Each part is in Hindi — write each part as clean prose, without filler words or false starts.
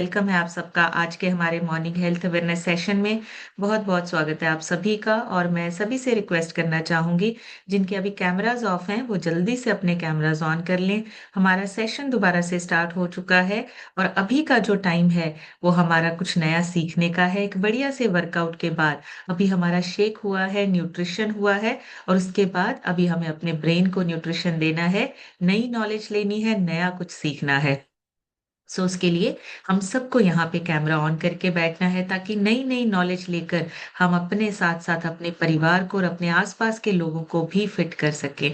वेलकम है आप सबका आज के हमारे मॉर्निंग हेल्थ अवेयरनेस सेशन में। बहुत-बहुत स्वागत है आप सभी का और मैं सभी से रिक्वेस्ट करना चाहूँगी, जिनके अभी कैमराज़ ऑफ हैं, वो जल्दी से अपने कैमराज़ ऑन कर लें। हमारा सेशन दोबारा से स्टार्ट हो चुका है और अभी का जो टाइम है, वो हमारा कुछ नया सीखने का है। एक बढ़िया से वर्कआउट के बाद अभी हमारा शेक हुआ है, न्यूट्रिशन हुआ है और उसके बाद अभी हमें अपने ब्रेन को न्यूट्रिशन देना है, नई नॉलेज लेनी है, नया कुछ सीखना है। उसके लिए हम सबको यहाँ पे कैमरा ऑन करके बैठना है ताकि नई-नई नॉलेज लेकर हम अपने साथ-साथ अपने परिवार को और अपने आस-पास के लोगों को भी फिट कर सकें।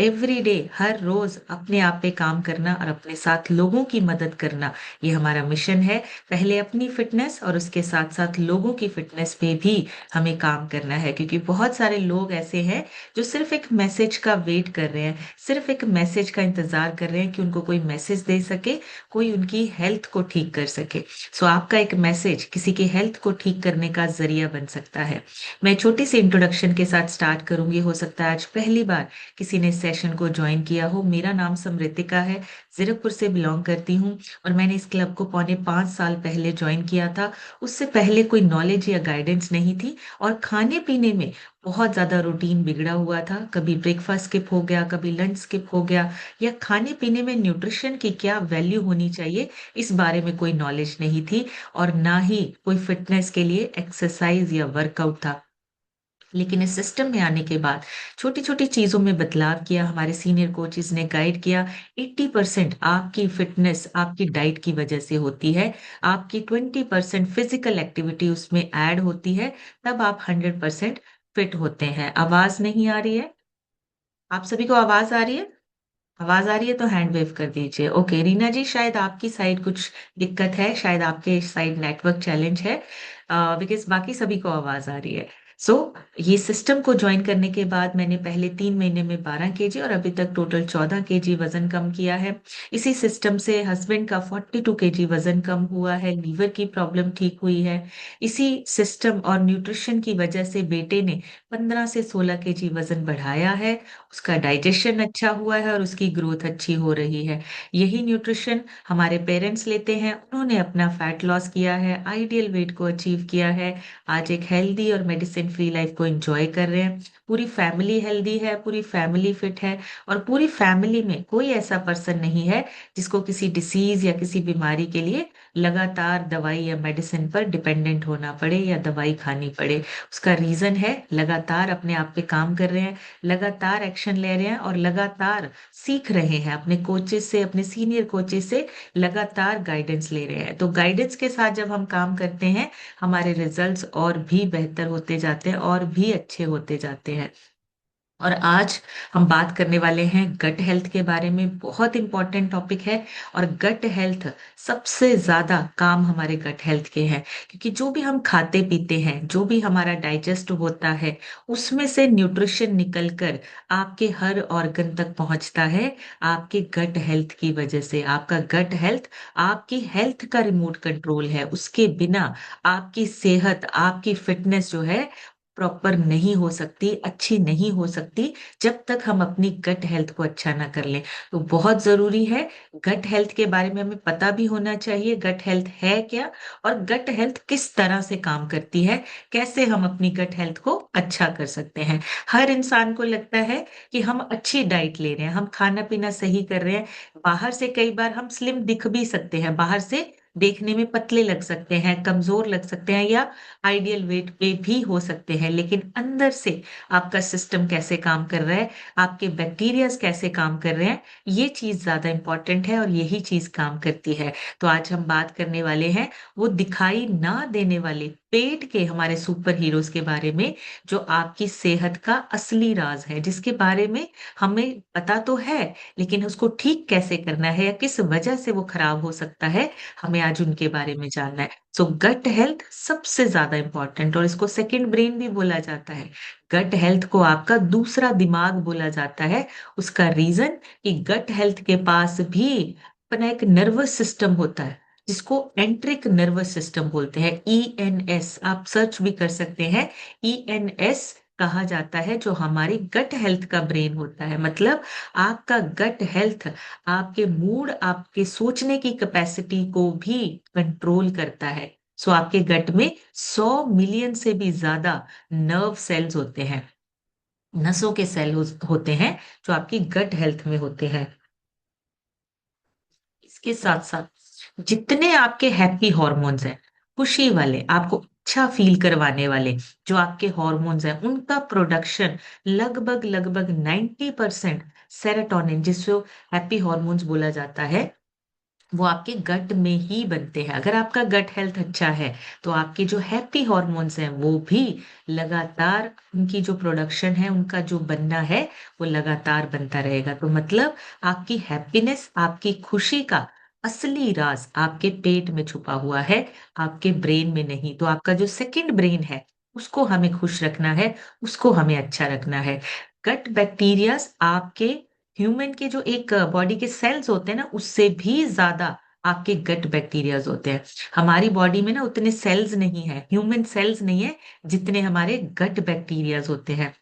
एवरी डे हर रोज़ अपने आप पे काम करना और अपने साथ लोगों की मदद करना, ये हमारा मिशन है। पहले अपनी फिटनेस और उसके साथ-साथ लोगों की फिटनेस पे भी हमें काम करना है क्योंकि बहुत सारे लोग ऐसे हैं जो सिर्फ़ एक मैसेज का वेट कर रहे हैं, सिर्फ़ एक मैसेज का इंतज़ार कर रहे हैं कि उनको कोई मैसेज दे सके, कोई उनकी हेल्थ को ठीक कर सके। आपका एक मैसेज किसी की हेल्थ को ठीक करने का ज़रिया बन सकता है। मैं छोटी सी इंट्रोडक्शन के साथ स्टार्ट करूँगी। हो सकता है आज पहली बार किसी ने इस सेशन को जॉइन किया हो। मेरा नाम समृतिका है, ज़ीरकपुर से बिलॉन्ग करती हूँ और मैंने इस क्लब को पौने 5 साल पहले जॉइन किया था। उससे पहले कोई नॉलेज या गाइडेंस नहीं थी और खाने-पीने में बहुत ज़्यादा रूटीन बिगड़ा हुआ था। कभी ब्रेकफ़ास्ट स्किप हो गया, कभी लंच स्किप हो गया या खाने-पीने में न्यूट्रिशन की क्या वैल्यू होनी चाहिए, इस बारे में कोई नॉलेज नहीं थी और ना ही कोई फिटनेस के लिए एक्सरसाइज़ या वर्कआउट था। लेकिन इस सिस्टम में आने के बाद छोटी-छोटी चीज़ों में बदलाव किया, हमारे सीनियर कोचेज़ ने गाइड किया। 80% आपकी फिटनेस आपकी डाइट की वजह से होती है। आपकी 20% फिज़िकल एक्टिविटी उसमें ऐड होती है, तब आप 100% फिट होते हैं। आवाज़ नहीं आ रही है? आप सभी को आवाज़ आ रही है? आवाज़ आ रही है तो हैंड वेव कर दीजिए। ओके, रीना जी शायद आपकी साइड कुछ दिक्कत है, शायद आपके साइड नेटवर्क चैलेंज है बिकॉज़ बाकी सभी को आवाज़ आ रही है। सो ये सिस्टम को जॉइन करने के बाद मैंने पहले 3 महीने में 12 केजी और अभी तक टोटल 14 केजी वज़न कम किया है। इसी सिस्टम से हस्बैंड का 42 केजी वज़न कम हुआ है, लीवर की प्रॉब्लम ठीक हुई है। इसी सिस्टम और न्यूट्रिशन की वजह से बेटे ने 15 से 16 केजी वज़न बढ़ाया है। उसका डाइजेशन अच्छा हुआ है और उसकी ग्रोथ अच्छी हो रही है। यही न्यूट्रिशन हमारे पेरेंट्स लेते हैं, उन्होंने अपना फैट लॉस किया है, आइडियल वेट को अचीव किया है, आज एक हेल्दी और मेडिसिन फ्री लाइफ को एन्जॉय कर रहे हैं। पूरी फैमिली हेल्दी है, पूरी फैमिली फिट है और पूरी फैमिली में कोई ऐसा पर्सन नहीं है, जिसको किसी डिसीज़ या किसी बीमारी के लिए लगातार दवाई या मेडिसिन पर डिपेंडेंट होना पड़े या दवाई खानी पड़े। उसका रीज़न है लगातार अपने आप पे काम कर रहे हैं, लगातार एक्शन ले रहे हैं और लगातार सीख रहे हैं अपने कोचेज़ से, अपने सीनियर कोचेज़ से लगातार गाइडेंस ले रहे हैं। तो गाइडेंस के साथ जब हम काम करते हैं, हमारे रिज़ल्ट्स और भी बेहतर होते जाते हैं और भी अच्छे होते जाते हैं। और आज हम बात करने वाले हैं गट हेल्थ के बारे में, बहुत इम्पोर्टेंट टॉपिक है और गट हेल्थ सबसे ज़्यादा काम हमारे गट हेल्थ के हैं क्योंकि जो भी हम खाते-पीते हैं, जो भी हमारा डाइजेस्ट होता है, उसमें से न्यूट्रिशन निकल कर आपके हर ऑर्गन तक पहुँचता है, आपके गट हेल्थ की वजह से। आपका गट हेल्थ आपकी हेल्थ का रिमोट कंट्रोल है, उसके बिना आपकी सेहत, आपकी फिटनेस जो है प्रॉपर नहीं हो सकती, अच्छी नहीं हो सकती, जब तक हम अपनी गट हेल्थ को अच्छा ना कर लें। तो बहुत ज़रूरी है, गट हेल्थ के बारे में हमें पता भी होना चाहिए, गट हेल्थ है क्या? और गट हेल्थ किस तरह से काम करती है? कैसे हम अपनी गट हेल्थ को अच्छा कर सकते हैं? हर इंसान को लगता है कि हम अच्छी डाइट ले रहे हैं, हम खाना-पीना सही कर रहे हैं। बाहर से कई बार हम स्लिम दिख भी सकते हैं, बाहर से देखने में पतले लग सकते हैं, कमज़ोर लग सकते हैं या आइडियल वेट पे भी हो सकते हैं, लेकिन अंदर से आपका सिस्टम कैसे काम कर रहा है, आपके बैक्टीरियाज़ कैसे काम कर रहे हैं, ये चीज़ ज़्यादा इम्पोर्टेंट है और यही चीज़ काम करती है। तो आज हम बात करने वाले हैं, वो दिखाई ना देने वाले पेट के हमारे सुपर हीरोज़ के बारे में, जो आपकी सेहत का असली राज़ है, जिसके बारे में हमें पता तो है, लेकिन उसको ठीक कैसे करना है या किस वजह से वो खराब हो सकता है, हमें आज उनके बारे में जानना है। गट हेल्थ सबसे ज़्यादा इम्पोर्टेंट और इसको सेकंड ब्रेन भी बोला जाता है। गट हेल्थ को आपका दूसरा दिमाग बोला जाता है। उसका रीज़न कि गट हेल्थ के पास भी अपना एक नर्वस सिस्टम होता है, जिसको एंट्रिक नर्वस सिस्टम बोलते हैं, ईएनएस आप सर्च भी कर सकते हैं, ईएनएस कहा जाता है जो हमारी गट हेल्थ का ब्रेन होता है। मतलब आपका गट हेल्थ आपके मूड, आपके सोचने की कैपेसिटी को भी कंट्रोल करता है। सो आपके गट में 100 मिलियन से भी ज्यादा नर्व सेल्स होते हैं, नसों के सेल होते हैं, जो आपकी गट हेल्थ में होते हैं। इसके साथ साथ जितने आपके हैप्पी हॉर्मोन्स हैं, खुशी वाले, आपको अच्छा फील करवाने वाले जो आपके हॉर्मोन्स हैं, उनका प्रोडक्शन लगभग लगभग 90% सेरोटोनिन, जिसको हैप्पी हॉर्मोन्स बोला जाता है, वो आपके गट में ही बनते हैं। अगर आपका गट हेल्थ अच्छा है तो आपके जो हैप्पी हॉर्मोन्स हैं वो भी लगातार, उनकी जो प्रोडक्शन है, उनका जो बनना है, वो लगातार बनता रहेगा। तो मतलब आपकी हैप्पीनेस, आपकी खुशी का असली राज आपके पेट में छुपा हुआ है, आपके ब्रेन में नहीं। तो आपका जो सेकंड ब्रेन है, उसको हमें खुश रखना है, उसको हमें अच्छा रखना है। गट बैक्टीरिया आपके ह्यूमन के जो एक बॉडी के सेल्स होते हैं ना, उससे भी ज्यादा आपके गट बैक्टीरियाज होते हैं। हमारी बॉडी में ना उतने सेल्स नहीं है, ह्यूमन सेल्स नहीं है, जितने हमारे गट बैक्टीरियाज होते हैं।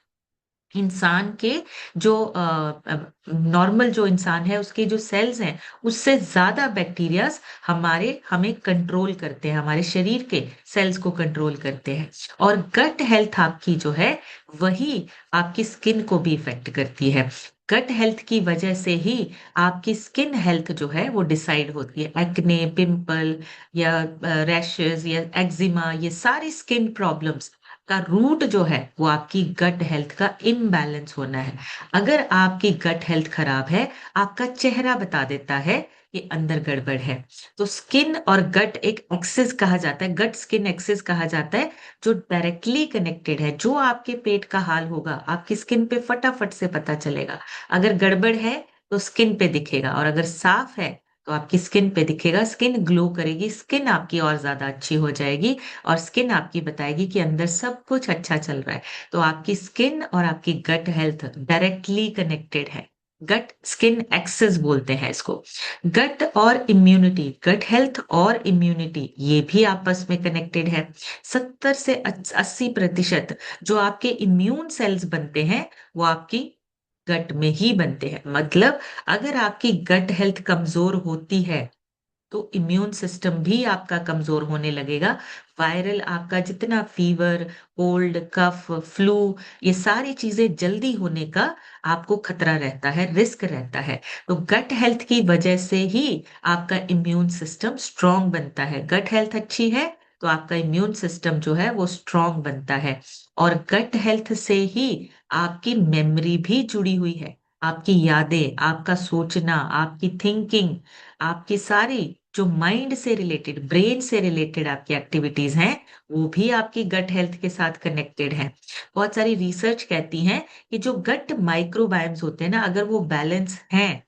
इंसान के जो नॉर्मल जो इंसान है, उसके जो सेल्स हैं, उससे ज्यादा बैक्टीरियाज हमारे हमें कंट्रोल करते हैं, हमारे शरीर के सेल्स को कंट्रोल करते हैं। और गट हेल्थ आपकी जो है, वही आपकी स्किन को भी इफेक्ट करती है। गट हेल्थ की वजह से ही आपकी स्किन हेल्थ जो है वो डिसाइड होती है। एक्ने, पिंपल या रैशेस या एक्जिमा, ये सारी स्किन प्रॉब्लम्स का रूट जो है वो आपकी गट हेल्थ का इम्बैलेंस होना है। अगर आपकी गट हेल्थ खराब है, आपका चेहरा बता देता है कि अंदर गड़बड़ है। तो स्किन और गट एक एक्सिस कहा जाता है, गट स्किन एक्सिस कहा जाता है, जो डायरेक्टली कनेक्टेड है। जो आपके पेट का हाल होगा, आपकी स्किन पे फटाफट से पता चलेगा। अगर गड़बड़ है तो स्किन पे दिखेगा, और अगर साफ है तो आपकी स्किन पे दिखेगा। स्किन ग्लो करेगी, स्किन आपकी और ज्यादा अच्छी हो जाएगी, और स्किन आपकी बताएगी कि अंदर सब कुछ अच्छा चल रहा है। तो आपकी स्किन और आपकी गट हेल्थ डायरेक्टली कनेक्टेड है। गट स्किन एक्सेस बोलते हैं इसको। गट और इम्यूनिटी, गट हेल्थ और इम्यूनिटी, ये भी आपस में कनेक्टेड है। 70 से 80% जो आपके इम्यून सेल्स बनते हैं, वो आपकी गट में ही बनते हैं। मतलब अगर आपकी गट हेल्थ कमजोर होती है तो इम्यून सिस्टम भी आपका कमजोर होने लगेगा। वायरल आपका जितना फीवर, कोल्ड, कफ, फ्लू, ये सारी चीजें जल्दी होने का आपको खतरा रहता है, रिस्क रहता है। तो गट हेल्थ की वजह से ही आपका इम्यून सिस्टम स्ट्रांग बनता है। गट हेल्थ अच्छी है तो आपका इम्यून सिस्टम जो है वो स्ट्रांग बनता है। और गट हेल्थ से ही आपकी मेमोरी भी जुड़ी हुई है। आपकी यादें, आपका सोचना, आपकी थिंकिंग, आपकी सारी जो माइंड से रिलेटेड, ब्रेन से रिलेटेड आपकी एक्टिविटीज हैं, वो भी आपकी गट हेल्थ के साथ कनेक्टेड है। बहुत सारी रिसर्च कहती हैं कि जो गट माइक्रोबायोम्स होते हैं ना, अगर वो बैलेंस हैं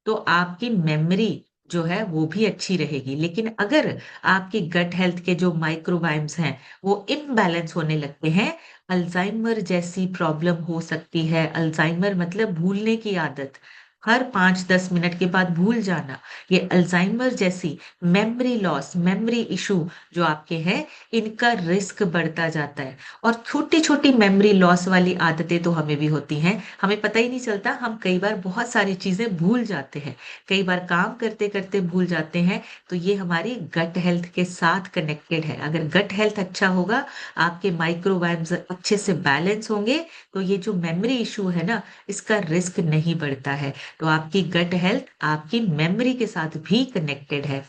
तो आपकी मेमोरी जो है वो भी अच्छी रहेगी। लेकिन अगर आपकी गट हेल्थ के जो माइक्रोबायोम्स हैं वो इम्बैलेंस होने लगते हैं, अल्जाइमर जैसी प्रॉब्लम हो सकती है। अल्जाइमर मतलब भूलने की आदत, हर 5-10 मिनट के बाद भूल जाना, ये अल्जाइमर जैसी मेमोरी लॉस, मेमोरी इशू जो आपके हैं, इनका रिस्क बढ़ता जाता है। और छोटी छोटी मेमोरी लॉस वाली आदतें तो हमें भी होती हैं, हमें पता ही नहीं चलता। हम कई बार बहुत सारी चीजें भूल जाते हैं, कई बार काम करते करते भूल जाते हैं। तो ये हमारी गट हेल्थ के साथ कनेक्टेड है। अगर गट हेल्थ अच्छा होगा, आपके माइक्रोबायोम्स अच्छे से बैलेंस होंगे, तो ये जो मेमोरी इशू है ना, इसका रिस्क नहीं बढ़ता है। तो आपकी गट हेल्थ आपकी मेमोरी के साथ भी कनेक्टेड है।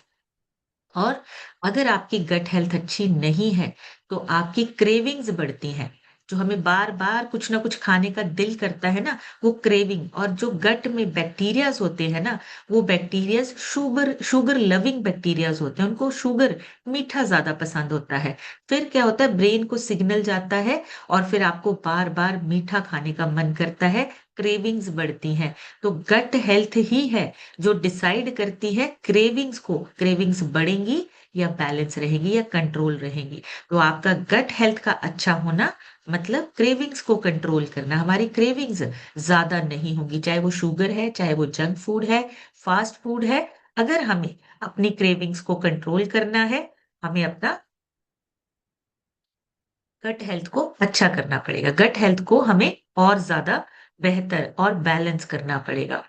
और अगर आपकी गट हेल्थ अच्छी नहीं है तो आपकी क्रेविंग्स बढ़ती हैं। जो हमें बार बार कुछ ना कुछ खाने का दिल करता है ना, वो क्रेविंग, और जो गट में बैक्टीरियाज होते हैं ना, वो bacterias sugar sugar loving bacterias होते हैं, उनको शुगर, मीठा ज्यादा पसंद होता है। फिर क्या होता है, ब्रेन को सिग्नल जाता है और फिर आपको बार बार मीठा खाने का मन करता है, क्रेविंग्स बढ़ती हैं। तो गट हेल्थ ही है जो डिसाइड करती है क्रेविंग्स को, क्रेविंग्स बढ़ेंगी या बैलेंस रहेगी या कंट्रोल रहेंगी। तो आपका गट हेल्थ का अच्छा होना मतलब क्रेविंग्स को कंट्रोल करना। हमारी क्रेविंग्स ज्यादा नहीं होंगी, चाहे वो शुगर है, चाहे वो जंक फूड है, फास्ट फूड है। अगर हमें अपनी क्रेविंग्स को कंट्रोल करना है, हमें अपना गट हेल्थ को अच्छा करना पड़ेगा, गट हेल्थ को हमें और ज्यादा बेहतर और बैलेंस करना पड़ेगा।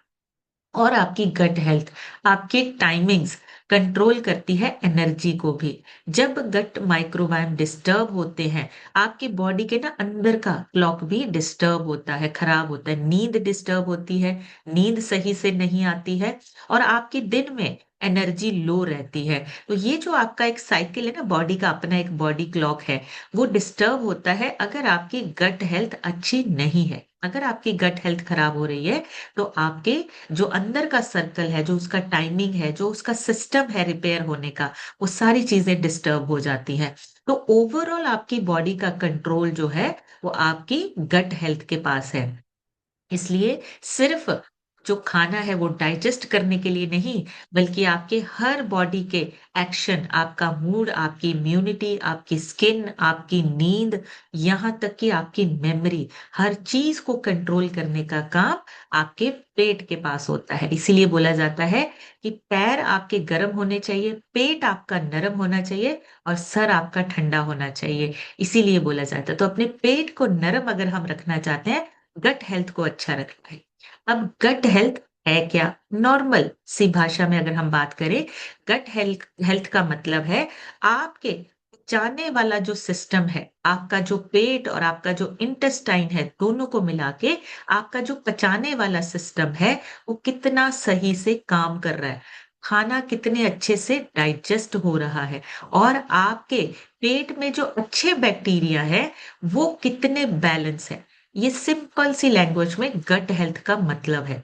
और आपकी गट हेल्थ आपके टाइमिंग्स कंट्रोल करती है एनर्जी को भी। जब गट माइक्रोबायोम डिस्टर्ब होते हैं, आपकी बॉडी के ना अंदर का क्लॉक भी डिस्टर्ब होता है, खराब होता है, नींद डिस्टर्ब होती है, नींद सही से नहीं आती है, और आपके दिन में एनर्जी लो रहती है। तो ये जो आपका एक साइकिल है ना, बॉडी का अपना एक बॉडी क्लॉक है, वो डिस्टर्ब होता है अगर आपकी गट हेल्थ अच्छी नहीं है। अगर आपकी गट हेल्थ खराब हो रही है, तो आपके जो अंदर का सर्कल है, जो उसका टाइमिंग है, जो उसका सिस्टम है रिपेयर होने का, वो सारी चीजें डिस्टर्ब हो जाती हैं। तो ओवरऑल आपकी बॉडी का कंट्रोल जो है, वो आपकी गट हेल्थ के पास है। इसलिए सिर्फ जो खाना है वो डाइजेस्ट करने के लिए नहीं, बल्कि आपके हर बॉडी के एक्शन, आपका मूड, आपकी इम्यूनिटी, आपकी स्किन, आपकी नींद, यहाँ तक कि आपकी मेमोरी, हर चीज को कंट्रोल करने का काम आपके पेट के पास होता है। इसीलिए बोला जाता है कि पैर आपके गर्म होने चाहिए, पेट आपका नरम होना चाहिए, और सर आपका ठंडा होना चाहिए। इसीलिए बोला जाता है। तो अपने पेट को नरम अगर हम रखना चाहते हैं, गट हेल्थ को अच्छा रखना है। अब गट हेल्थ है क्या? नॉर्मल सी भाषा में अगर हम बात करें, गट हेल्थ हेल्थ का मतलब है आपके पचाने वाला जो सिस्टम है, आपका जो पेट और आपका जो इंटेस्टाइन है, दोनों को मिला के आपका जो पचाने वाला सिस्टम है, वो कितना सही से काम कर रहा है, खाना कितने अच्छे से डाइजेस्ट हो रहा है, और आपके पेट में जो अच्छे बैक्टीरिया है, वो कितने बैलेंस है। ये सिंपल सी लैंग्वेज में गट हेल्थ का मतलब है।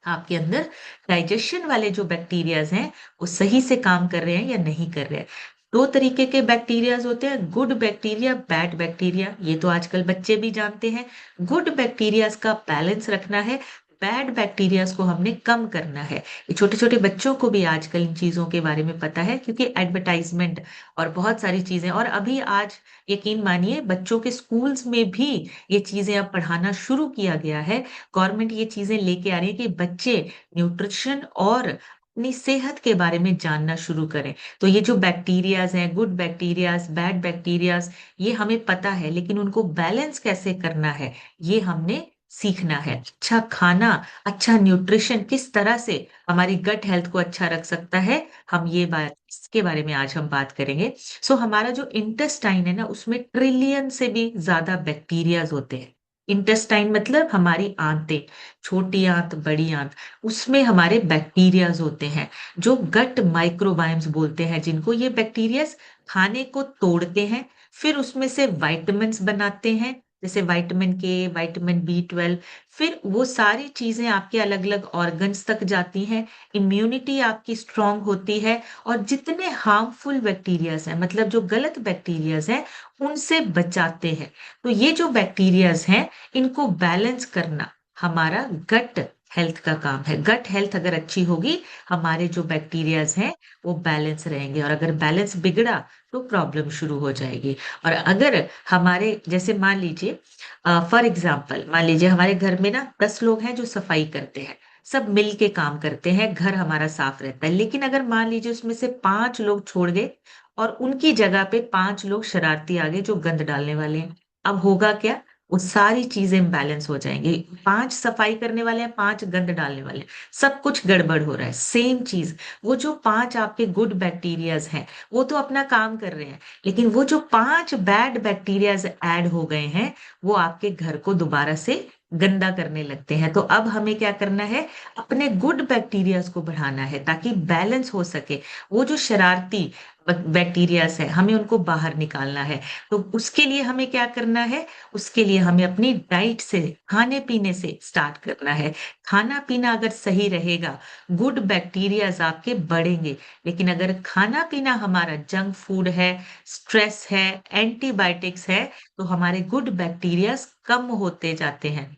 आपके अंदर डाइजेशन वाले जो बैक्टीरियाज हैं, वो सही से काम कर रहे हैं या नहीं कर रहे हैं। दो तरीके के बैक्टीरियाज होते हैं, गुड बैक्टीरिया, बैड बैक्टीरिया। ये तो आजकल बच्चे भी जानते हैं। गुड बैक्टीरियाज का बैलेंस रखना है, बैड बैक्टीरियाज को हमने कम करना है। ये छोटे छोटे बच्चों को भी आजकल इन चीजों के बारे में पता है, क्योंकि एडवर्टाइजमेंट और बहुत सारी चीजें, और अभी आज यकीन मानिए बच्चों के स्कूल्स में भी ये चीजें अब पढ़ाना शुरू किया गया है। गवर्नमेंट ये चीजें लेके आ रही है कि बच्चे न्यूट्रिशन और अपनी सेहत के बारे में जानना शुरू करें। तो ये जो बैक्टीरियाज हैं, गुड बैक्टीरियाज, बैड बैक्टीरियाज, ये हमें पता है, लेकिन उनको बैलेंस कैसे करना है, ये हमने सीखना है। अच्छा खाना, अच्छा न्यूट्रिशन किस तरह से हमारी गट हेल्थ को अच्छा रख सकता है, हम ये बात, इसके बारे में आज हम बात करेंगे। सो हमारा जो इंटेस्टाइन है ना, उसमें ट्रिलियन से भी ज्यादा बैक्टीरियाज होते हैं। इंटेस्टाइन मतलब हमारी आंतें, छोटी आंत, बड़ी आंत, उसमें हमारे बैक्टीरियाज होते हैं, जो गट माइक्रोबायम्स बोलते हैं, जिनको ये बैक्टीरियाज खाने को तोड़ते हैं, फिर उसमें से वाइटामिन्स बनाते हैं, जैसे विटामिन के, विटामिन B12। फिर वो सारी चीजें आपके अलग अलग ऑर्गन्स तक जाती हैं, इम्यूनिटी आपकी स्ट्रांग होती है, और जितने हार्मफुल बैक्टीरियाज हैं, मतलब जो गलत बैक्टीरियाज हैं, उनसे बचाते हैं। तो ये जो बैक्टीरियाज हैं, इनको बैलेंस करना हमारा गट हेल्थ का काम है। गट हेल्थ अगर अच्छी होगी, हमारे जो बैक्टीरियाज हैं वो बैलेंस रहेंगे, और अगर बैलेंस बिगड़ा तो प्रॉब्लम शुरू हो जाएगी। और अगर हमारे, जैसे मान लीजिए, फॉर एग्जाम्पल मान लीजिए हमारे घर में ना 10 लोग हैं जो सफाई करते हैं, सब मिल के काम करते हैं, घर हमारा साफ रहता है। लेकिन अगर मान लीजिए उसमें से 5 लोग छोड़ गए, और उनकी जगह पे 5 लोग शरारती आ गए जो गंद डालने वाले हैं, अब होगा क्या? वो सारी चीजें इम्बैलेंस हो जाएंगी। 5 सफाई करने वाले हैं, 5 गंद डालने वाले हैं, सब कुछ गड़बड़ हो रहा है। सेम चीज, वो जो 5 आपके गुड बैक्टीरियाज हैं, वो तो अपना काम कर रहे हैं, लेकिन वो जो 5 बैड बैक्टीरियाज ऐड हो गए हैं, वो आपके घर को दोबारा से गंदा करने लगते हैं। तो अब हमें क्या करना है? अपने गुड बैक्टीरियाज को बढ़ाना है, ताकि बैलेंस हो सके। वो जो शरारती बैक्टीरियाज है, हमें उनको बाहर निकालना है। तो उसके लिए हमें क्या करना है? उसके लिए हमें अपनी डाइट से, खाने पीने से स्टार्ट करना है। खाना पीना अगर सही रहेगा, गुड बैक्टीरियाज आपके बढ़ेंगे। लेकिन अगर खाना पीना हमारा जंक फूड है, स्ट्रेस है, एंटीबायोटिक्स है, तो हमारे गुड बैक्टीरियाज कम होते जाते हैं।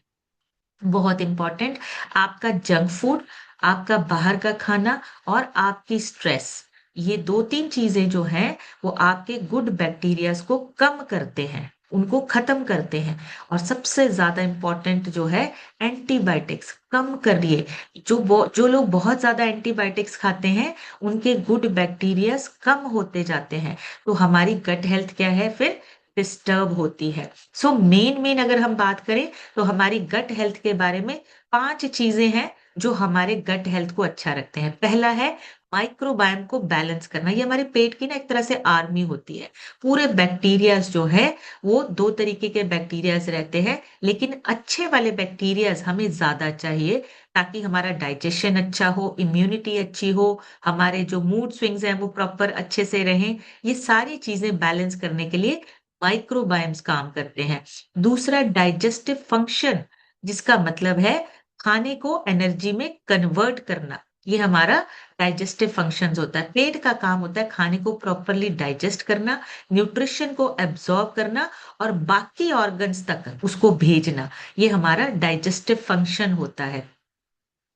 बहुत इंपॉर्टेंट, आपका जंक फूड, आपका बाहर का खाना, और आपकी स्ट्रेस, ये 2-3 चीजें जो हैं, वो आपके गुड बैक्टीरियाज को कम करते हैं, उनको खत्म करते हैं। और सबसे ज्यादा इंपॉर्टेंट जो है, एंटीबायोटिक्स कम करिए। जो लोग बहुत ज्यादा एंटीबायोटिक्स खाते हैं, उनके गुड बैक्टीरियाज कम होते जाते हैं। तो हमारी गट हेल्थ क्या है फिर? डिस्टर्ब होती है। सो मेन मेन अगर हम बात करें तो हमारी गट हेल्थ के बारे में 5 चीजें हैं जो हमारे गट हेल्थ को अच्छा रखते हैं। पहला है माइक्रोबायोम को बैलेंस करना। ये हमारे पेट की ना एक तरह से आर्मी होती है। पूरे बैक्टीरियाज जो है वो 2 तरीके के बैक्टीरियाज रहते हैं, लेकिन अच्छे वाले बैक्टीरियाज हमें ज्यादा चाहिए ताकि हमारा डाइजेशन अच्छा हो, इम्यूनिटी अच्छी हो, हमारे जो मूड स्विंग्स हैं वो प्रॉपर अच्छे से रहें। ये सारी चीजें बैलेंस करने के लिए माइक्रोबायोम्स काम करते हैं। दूसरा डाइजेस्टिव फंक्शन, जिसका मतलब है खाने को एनर्जी में कन्वर्ट करना। ये हमारा डाइजेस्टिव फंक्शंस होता है। पेट का काम होता है खाने को प्रॉपरली डाइजेस्ट करना, न्यूट्रिशन को एब्जॉर्ब करना और बाकी ऑर्गन्स तक उसको भेजना। ये हमारा डाइजेस्टिव फंक्शन होता है।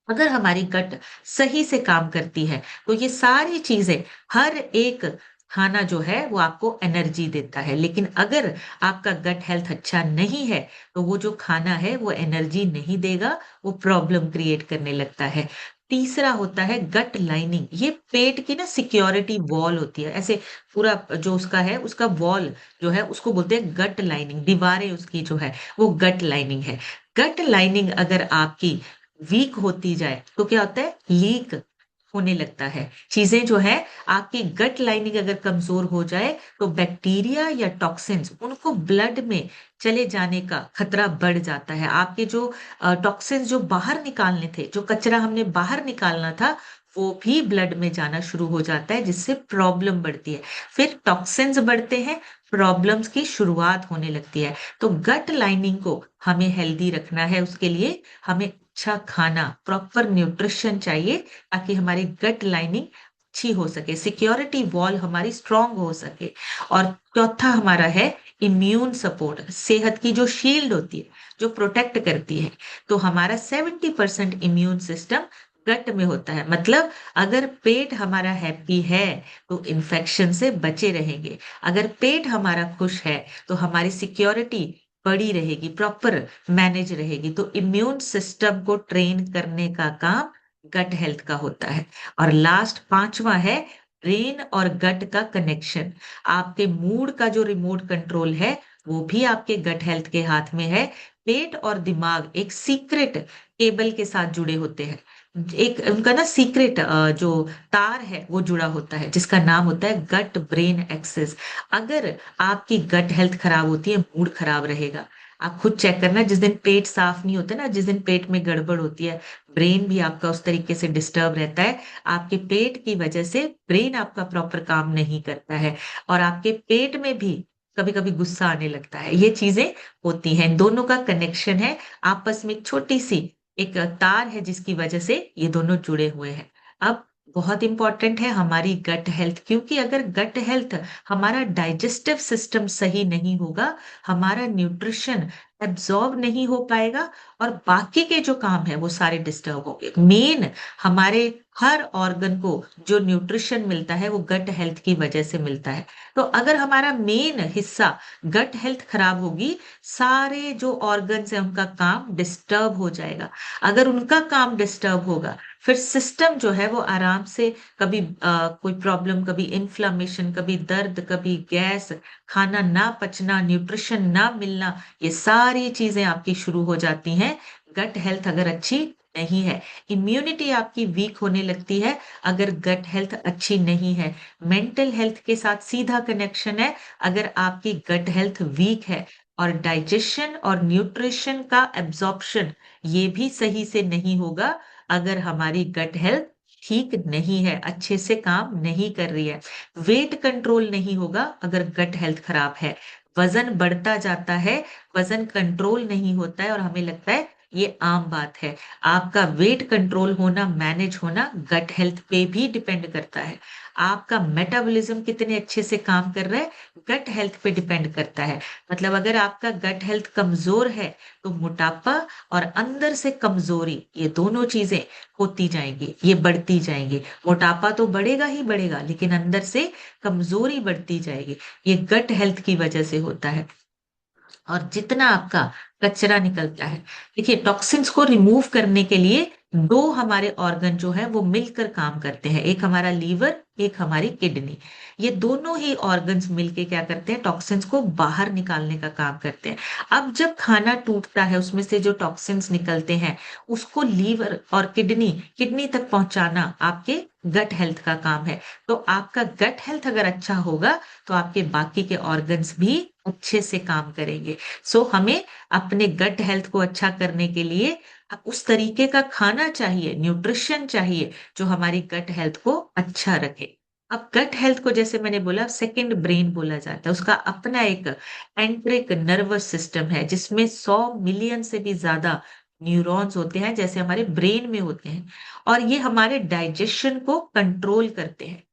अगर हमारी गट सही से काम करती है तो ये सारी चीजें, हर एक खाना जो है वो आपको एनर्जी देता है। लेकिन अगर आपका गट हेल्थ अच्छा नहीं है तो वो जो खाना है वो एनर्जी नहीं देगा, वो प्रॉब्लम क्रिएट करने लगता है। तीसरा होता है गट लाइनिंग। ये पेट की ना सिक्योरिटी वॉल होती है। ऐसे पूरा जो उसका है, उसका वॉल जो है उसको बोलते हैं गट लाइनिंग। दीवारें उसकी जो है वो गट लाइनिंग है। गट लाइनिंग अगर आपकी वीक होती जाए तो क्या होता है, लीक होने लगता है। चीजें जो है, आपकी गट लाइनिंग अगर कमजोर हो जाए तो बैक्टीरिया या टॉक्सिन्स उनको ब्लड में चले जाने का खतरा बढ़ जाता है। आपके जो टॉक्सिन्स जो बाहर निकालने थे, जो कचरा हमने बाहर निकालना था, वो भी ब्लड में जाना शुरू हो जाता है, जिससे प्रॉब्लम बढ़ती है। फिर टॉक्सिन्स बढ़ते हैं, प्रॉब्लम्स की शुरुआत होने लगती है। तो गट लाइनिंग को हमें हेल्दी रखना है, उसके लिए हमें अच्छा खाना, प्रॉपर न्यूट्रिशन चाहिए ताकि हमारी गट लाइनिंग अच्छी हो सके, सिक्योरिटी वॉल हमारी स्ट्रांग हो सके। और चौथा हमारा है इम्यून सपोर्ट, सेहत की जो शील्ड होती है, जो प्रोटेक्ट करती है। तो हमारा 70% इम्यून सिस्टम गट में होता है। मतलब अगर पेट हमारा हैप्पी है तो इन्फेक्शन से बचे रहेंगे। अगर पेट हमारा खुश है तो हमारी सिक्योरिटी बड़ी रहेगी, प्रॉपर मैनेज रहेगी। तो इम्यून सिस्टम को ट्रेन करने का काम गट हेल्थ का होता है। और लास्ट पांचवा है ब्रेन और गट का कनेक्शन। आपके मूड का जो रिमोट कंट्रोल है वो भी आपके गट हेल्थ के हाथ में है। पेट और दिमाग एक सीक्रेट केबल के साथ जुड़े होते हैं। एक उनका ना सीक्रेट जो तार है वो जुड़ा होता है, जिसका नाम होता है गट ब्रेन एक्सेस। अगर आपकी गट हेल्थ खराब होती है, मूड खराब रहेगा। आप खुद चेक करना, जिस दिन पेट साफ नहीं होता ना, जिस दिन पेट में गड़बड़ होती है, ब्रेन भी आपका उस तरीके से डिस्टर्ब रहता है। आपके पेट की वजह से ब्रेन आपका प्रॉपर काम नहीं करता है, और आपके पेट में भी कभी कभी गुस्सा आने लगता है। ये चीजें होती हैं, इन दोनों का कनेक्शन है। आपस में एक छोटी सी एक तार है जिसकी वजह से ये दोनों जुड़े हुए हैं। अब बहुत इंपॉर्टेंट है हमारी गट हेल्थ, क्योंकि अगर गट हेल्थ, हमारा डाइजेस्टिव सिस्टम सही नहीं होगा, हमारा न्यूट्रिशन एब्जॉर्ब नहीं हो पाएगा, और बाकी के जो काम है वो सारे डिस्टर्ब होंगे। मेन हमारे हर ऑर्गन को जो न्यूट्रिशन मिलता है वो गट हेल्थ की वजह से मिलता है। तो अगर हमारा मेन हिस्सा गट हेल्थ खराब होगी, सारे जो ऑर्गन्स हैं उनका काम डिस्टर्ब हो जाएगा। अगर उनका काम डिस्टर्ब होगा, फिर सिस्टम जो है वो आराम से, कभी कोई प्रॉब्लम, कभी इन्फ्लामेशन, कभी दर्द, कभी गैस, खाना ना पचना, न्यूट्रिशन ना मिलना, ये सारी चीजें आपकी शुरू हो जाती हैं। गट हेल्थ अगर अच्छी नहीं है, इम्यूनिटी आपकी वीक होने लगती है अगर गट हेल्थ अच्छी नहीं है। मेंटल हेल्थ के साथ सीधा कनेक्शन है। अगर आपकी गट हेल्थ वीक है और डाइजेशन और न्यूट्रिशन का एब्जॉर्प्शन ये भी सही से नहीं होगा, अगर हमारी गट हेल्थ ठीक नहीं है, अच्छे से काम नहीं कर रही है, वेट कंट्रोल नहीं होगा अगर गट हेल्थ खराब है, वजन बढ़ता जाता है, वजन कंट्रोल नहीं होता है, और हमें लगता है ये आम बात है। आपका वेट कंट्रोल होना, मैनेज होना गट हेल्थ पे भी डिपेंड करता है। आपका मेटाबॉलिज्म कितने अच्छे से काम कर रहा है, गट हेल्थ पे डिपेंड करता है। मतलब अगर आपका गट हेल्थ कमजोर है तो मोटापा और अंदर से कमजोरी, ये दोनों चीजें होती जाएंगी, ये बढ़ती जाएंगी। मोटापा तो बढ़ेगा ही बढ़ेगा, लेकिन अंदर से कमजोरी बढ़ती जाएगी। ये गट हेल्थ की वजह से होता है। और जितना आपका कचरा निकलता है, देखिए टॉक्सिन्स को रिमूव करने के लिए दो हमारे ऑर्गन जो है वो मिलकर काम करते हैं, एक हमारा लीवर, एक हमारी किडनी। ये दोनों ही ऑर्गन्स मिलके क्या करते हैं, टॉक्सिन्स को बाहर निकालने का काम करते हैं। अब जब खाना टूटता है, उसमें से जो टॉक्सिन्स निकलते हैं, उसको लीवर और किडनी किडनी तक पहुंचाना आपके गट हेल्थ का काम है। तो आपका गट हेल्थ अगर अच्छा होगा तो आपके बाकी के ऑर्गन्स भी अच्छे से काम करेंगे। सो हमें अपने गट हेल्थ को अच्छा करने के लिए उस तरीके का खाना चाहिए, न्यूट्रिशन चाहिए जो हमारी गट हेल्थ को अच्छा रखे। अब गट हेल्थ को जैसे मैंने बोला सेकंड ब्रेन बोला जाता है, उसका अपना एक एंट्रिक नर्वस सिस्टम है जिसमें 100 मिलियन से भी ज्यादा न्यूरॉन्स होते हैं जैसे हमारे ब्रेन में होते हैं, और ये हमारे डाइजेशन को कंट्रोल करते हैं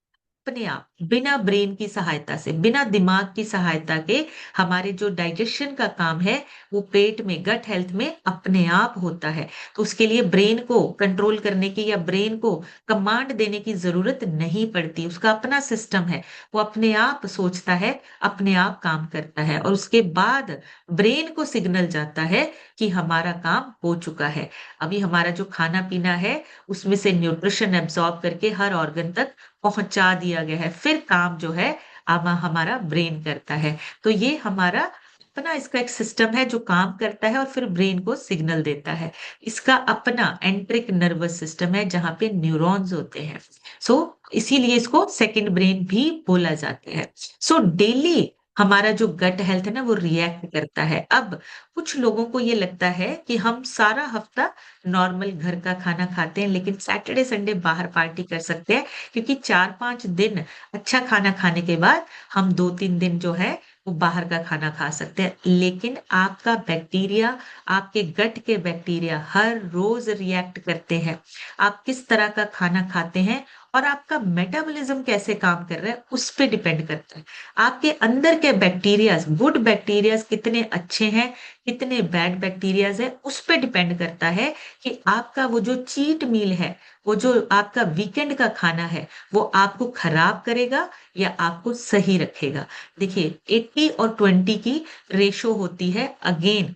अपने आप, बिना ब्रेन की सहायता से, बिना दिमाग की सहायता के। हमारे जो डाइजेशन का काम है वो पेट में, गट हेल्थ में अपने आप होता है। तो उसके लिए ब्रेन को कंट्रोल करने की या ब्रेन को कमांड देने की जरूरत नहीं पड़ती, उसका अपना सिस्टम है। वो अपने आप सोचता है, अपने आप काम करता है, और उसके बाद ब्रेन को सिग्नल जाता है कि हमारा काम हो चुका है। अभी हमारा जो खाना पीना है उसमें से न्यूट्रिशन एब्जॉर्ब करके हर ऑर्गन तक पहुंचा दिया गया है, फिर काम जो है अब हमारा ब्रेन करता है। तो ये हमारा अपना इसका एक सिस्टम है जो काम करता है और फिर ब्रेन को सिग्नल देता है। इसका अपना एंट्रिक नर्वस सिस्टम है जहां पे न्यूरॉन्स होते हैं। सो इसीलिए इसको सेकंड ब्रेन भी बोला जाता है। सो डेली हमारा जो गट हेल्थ है ना वो रिएक्ट करता है। अब कुछ लोगों को ये लगता है कि हम सारा हफ्ता नॉर्मल घर का खाना खाते हैं लेकिन सैटरडे संडे बाहर पार्टी कर सकते हैं, क्योंकि 4-5 दिन अच्छा खाना खाने के बाद हम 2-3 दिन जो है वो बाहर का खाना खा सकते हैं। लेकिन आपका बैक्टीरिया, आपके गट के बैक्टीरिया हर रोज रिएक्ट करते हैं। आप किस तरह का खाना खाते हैं और आपका मेटाबॉलिज्म कैसे काम कर रहा है उस पे डिपेंड करता है। आपके अंदर के बैक्टीरियाज, गुड बैक्टीरियाज कितने अच्छे हैं, कितने बैड बैक्टीरियाज है, उस पे डिपेंड करता है कि आपका वो जो चीट मील है, वो जो आपका वीकेंड का खाना है, वो आपको खराब करेगा या आपको सही रखेगा। देखिए 80 और 20 की रेशो होती है अगेन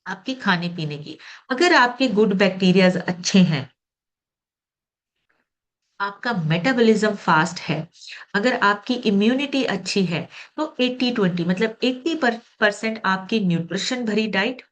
आपके खाने पीने की। अगर आपके गुड बैक्टीरियाज अच्छे हैं, आपका मेटाबॉलिज्म फास्ट है, अगर आपकी इम्यूनिटी अच्छी है, तो 80-20 मतलब 80% आपकी न्यूट्रिशन भरी डाइट,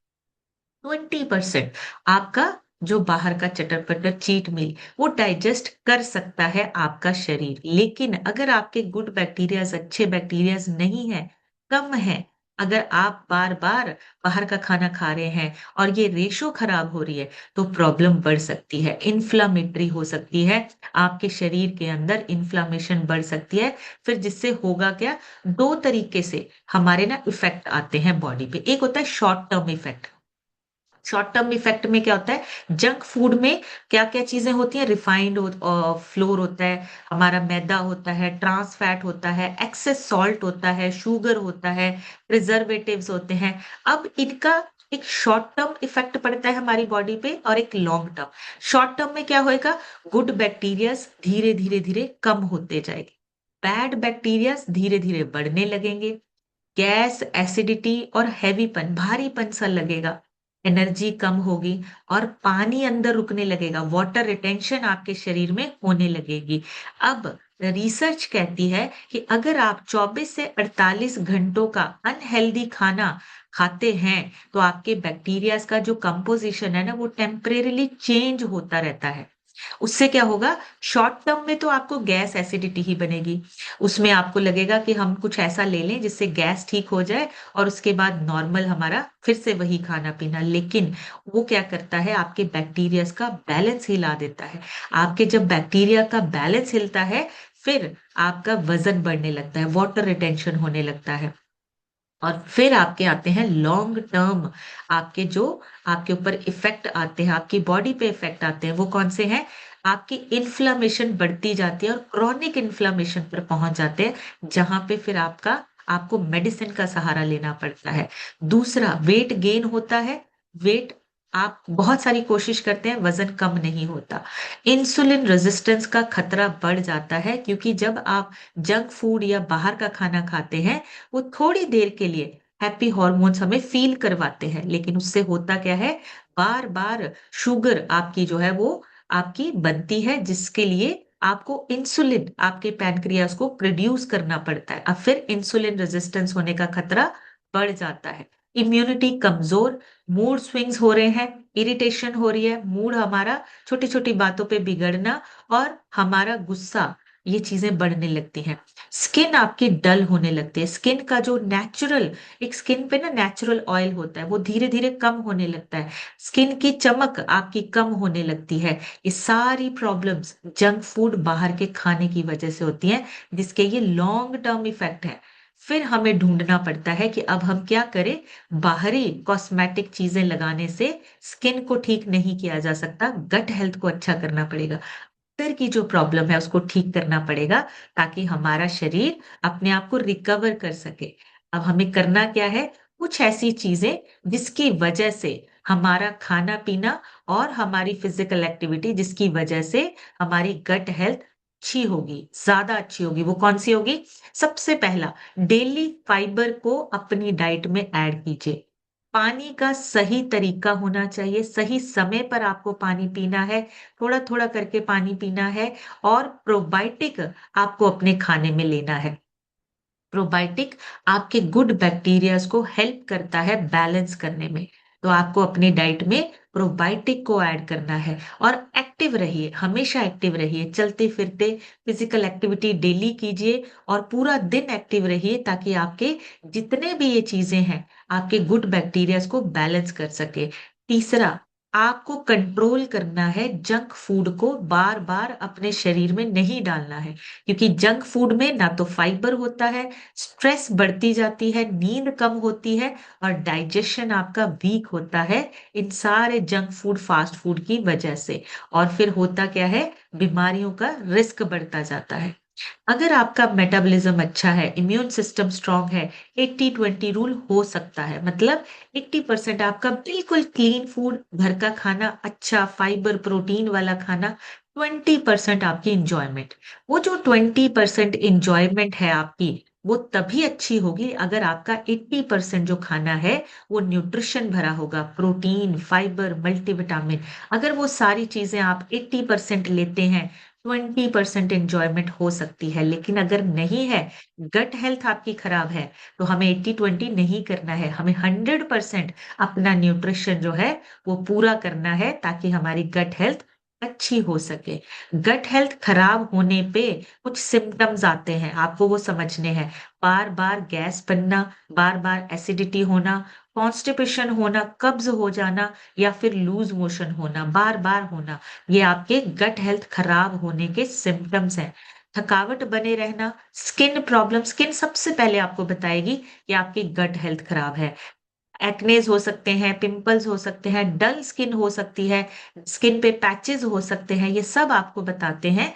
20% आपका जो बाहर का चटर पटर चीट मील वो डाइजेस्ट कर सकता है आपका शरीर। लेकिन अगर आपके गुड बैक्टीरियाज, अच्छे बैक्टीरियाज नहीं है, कम है, अगर आप बार बार बाहर का खाना खा रहे हैं और ये रेशो खराब हो रही है, तो प्रॉब्लम बढ़ सकती है, इन्फ्लामेटरी हो सकती है, आपके शरीर के अंदर इन्फ्लामेशन बढ़ सकती है। फिर जिससे होगा क्या, दो तरीके से हमारे ना इफेक्ट आते हैं बॉडी पे। एक होता है short term effect. Short term effect में क्या होता है, जंक फूड में क्या क्या चीजें होती हैं, रिफाइंड फ्लोर होता है, हमारा मैदा होता है, ट्रांस फैट होता है, एक्सेस सॉल्ट होता है, शुगर होता है, प्रिजर्वेटिव्स होते हैं। अब इनका एक शॉर्ट टर्म इफेक्ट पड़ता है हमारी बॉडी पे और एक लॉन्ग टर्म। शॉर्ट टर्म में क्या होएगा, गुड बैक्टीरियाज धीरे धीरे धीरे कम होते जाएंगे, बैड बैक्टीरियाज धीरे धीरे बढ़ने लगेंगे, गैस, एसिडिटी और हैवीपन, भारीपन सा लगेगा, एनर्जी कम होगी और पानी अंदर रुकने लगेगा, वाटर रिटेंशन आपके शरीर में होने लगेगी। अब रिसर्च कहती है कि अगर आप 24 से 48 घंटों का अनहेल्दी खाना खाते हैं तो आपके बैक्टीरियाज का जो कंपोजिशन है ना वो टेम्परेरीली चेंज होता रहता है। उससे क्या होगा, शॉर्ट टर्म में तो आपको गैस एसिडिटी ही बनेगी, उसमें आपको लगेगा कि हम कुछ ऐसा ले लें जिससे गैस ठीक हो जाए और उसके बाद नॉर्मल हमारा फिर से वही खाना पीना। लेकिन वो क्या करता है, आपके बैक्टीरिया का बैलेंस हिला देता है। आपके जब बैक्टीरिया का बैलेंस हिलता है, फिर आपका वजन बढ़ने लगता है, वाटर रिटेंशन होने लगता है, और फिर आपके आते हैं लॉन्ग टर्म, आपके जो आपके ऊपर इफेक्ट आते हैं, आपकी बॉडी पे इफेक्ट आते हैं, वो कौन से हैं, आपकी इन्फ्लामेशन बढ़ती जाती है और क्रॉनिक इन्फ्लामेशन पर पहुंच जाते हैं, जहां पे फिर आपको मेडिसिन का सहारा लेना पड़ता है। दूसरा, वेट गेन होता है। वेट, आप बहुत सारी कोशिश करते हैं, वजन कम नहीं होता, इंसुलिन रेजिस्टेंस का खतरा बढ़ जाता है, क्योंकि जब आप जंक फूड या बाहर का खाना खाते हैं, वो थोड़ी देर के लिए हैप्पी हॉर्मोन्स हमें फील करवाते हैं, लेकिन उससे होता क्या है, बार बार शुगर आपकी जो है वो आपकी बनती है, जिसके लिए आपको इंसुलिन आपके पैनक्रियास को प्रोड्यूस करना पड़ता है। अब फिर इंसुलिन रेजिस्टेंस होने का खतरा बढ़ जाता है। इम्यूनिटी कमजोर, मूड स्विंग्स हो रहे हैं, इरिटेशन हो रही है, मूड हमारा छोटी छोटी बातों पे बिगड़ना और हमारा गुस्सा, ये चीजें बढ़ने लगती हैं। स्किन आपकी डल होने लगती है, स्किन का जो नेचुरल, एक स्किन पे ना नेचुरल ऑयल होता है वो धीरे धीरे कम होने लगता है, स्किन की चमक आपकी कम होने लगती है। ये सारी प्रॉब्लम्स जंक फूड बाहर के खाने की वजह से होती हैं, जिसके ये लॉन्ग टर्म इफेक्ट है। फिर हमें ढूंढना पड़ता है कि अब हम क्या करें। बाहरी कॉस्मेटिक चीजें लगाने से स्किन को ठीक नहीं किया जा सकता, गट हेल्थ को अच्छा करना पड़ेगा, अंदर की जो प्रॉब्लम है उसको ठीक करना पड़ेगा, ताकि हमारा शरीर अपने आप को रिकवर कर सके। अब हमें करना क्या है, कुछ ऐसी चीजें जिसकी वजह से हमारा खाना पीना और हमारी फिजिकल एक्टिविटी, जिसकी वजह से हमारी गट हेल्थ अच्छी होगी, ज्यादा अच्छी होगी। वो कौन सी होगी? सबसे पहला, डेली फाइबर को अपनी डाइट में ऐड कीजिए। पानी का सही तरीका होना चाहिए, सही समय पर आपको पानी पीना है, थोड़ा थोड़ा करके पानी पीना है, और प्रोबायोटिक आपको अपने खाने में लेना है। प्रोबायोटिक आपके गुड बैक्टीरियाज को हेल्प करता है बैलेंस करने में, तो आपको अपनी डाइट में प्रोबायोटिक को ऐड करना है। और एक्टिव रहिए, हमेशा एक्टिव रहिए, चलते फिरते फिजिकल एक्टिविटी डेली कीजिए और पूरा दिन एक्टिव रहिए, ताकि आपके जितने भी ये चीजें हैं आपके गुड बैक्टीरियाज को बैलेंस कर सके। तीसरा, आपको कंट्रोल करना है, जंक फूड को बार बार अपने शरीर में नहीं डालना है, क्योंकि जंक फूड में ना तो फाइबर होता है, स्ट्रेस बढ़ती जाती है, नींद कम होती है, और डाइजेशन आपका वीक होता है, इन सारे जंक फूड फास्ट फूड की वजह से। और फिर होता क्या है, बीमारियों का रिस्क बढ़ता जाता है। अगर आपका मेटाबॉलिज्म अच्छा है, इम्यून सिस्टम स्ट्रांग है, 80-20 रूल हो सकता है। मतलब 80% आपका बिल्कुल क्लीन फूड, घर का खाना, अच्छा फाइबर प्रोटीन वाला खाना, 20% आपकी इंजॉयमेंट। वो जो 20% इंजॉयमेंट है आपकी, वो तभी अच्छी होगी अगर आपका 80% जो खाना है वो न्यूट्रिशन भरा होगा, प्रोटीन, फाइबर, मल्टीविटामिन। अगर वो सारी चीजें आप 80% लेते हैं, 20% एंजॉयमेंट हो सकती है। लेकिन अगर नहीं है, गट हेल्थ आपकी खराब है, तो हमें 80-20 नहीं करना है, हमें 100% अपना न्यूट्रिशन जो है वो पूरा करना है, ताकि हमारी गट हेल्थ अच्छी हो सके। गट हेल्थ खराब होने पे कुछ सिम्टम्स आते हैं, आपको वो समझने हैं। बार बार गैस बनना, बार बार एसिडिटी होना, कॉन्स्टिपेशन होना, कब्ज हो जाना, या फिर लूज मोशन होना, बार बार होना, ये आपके गट हेल्थ खराब होने के सिम्टम्स हैं। थकावट बने रहना, स्किन प्रॉब्लम, स्किन सबसे पहले आपको बताएगी कि आपकी गट हेल्थ खराब है। एक्नेज हो सकते हैं, पिंपल्स हो सकते हैं, डल स्किन हो सकती है, स्किन पे पैचेस हो सकते हैं, ये सब आपको बताते हैं।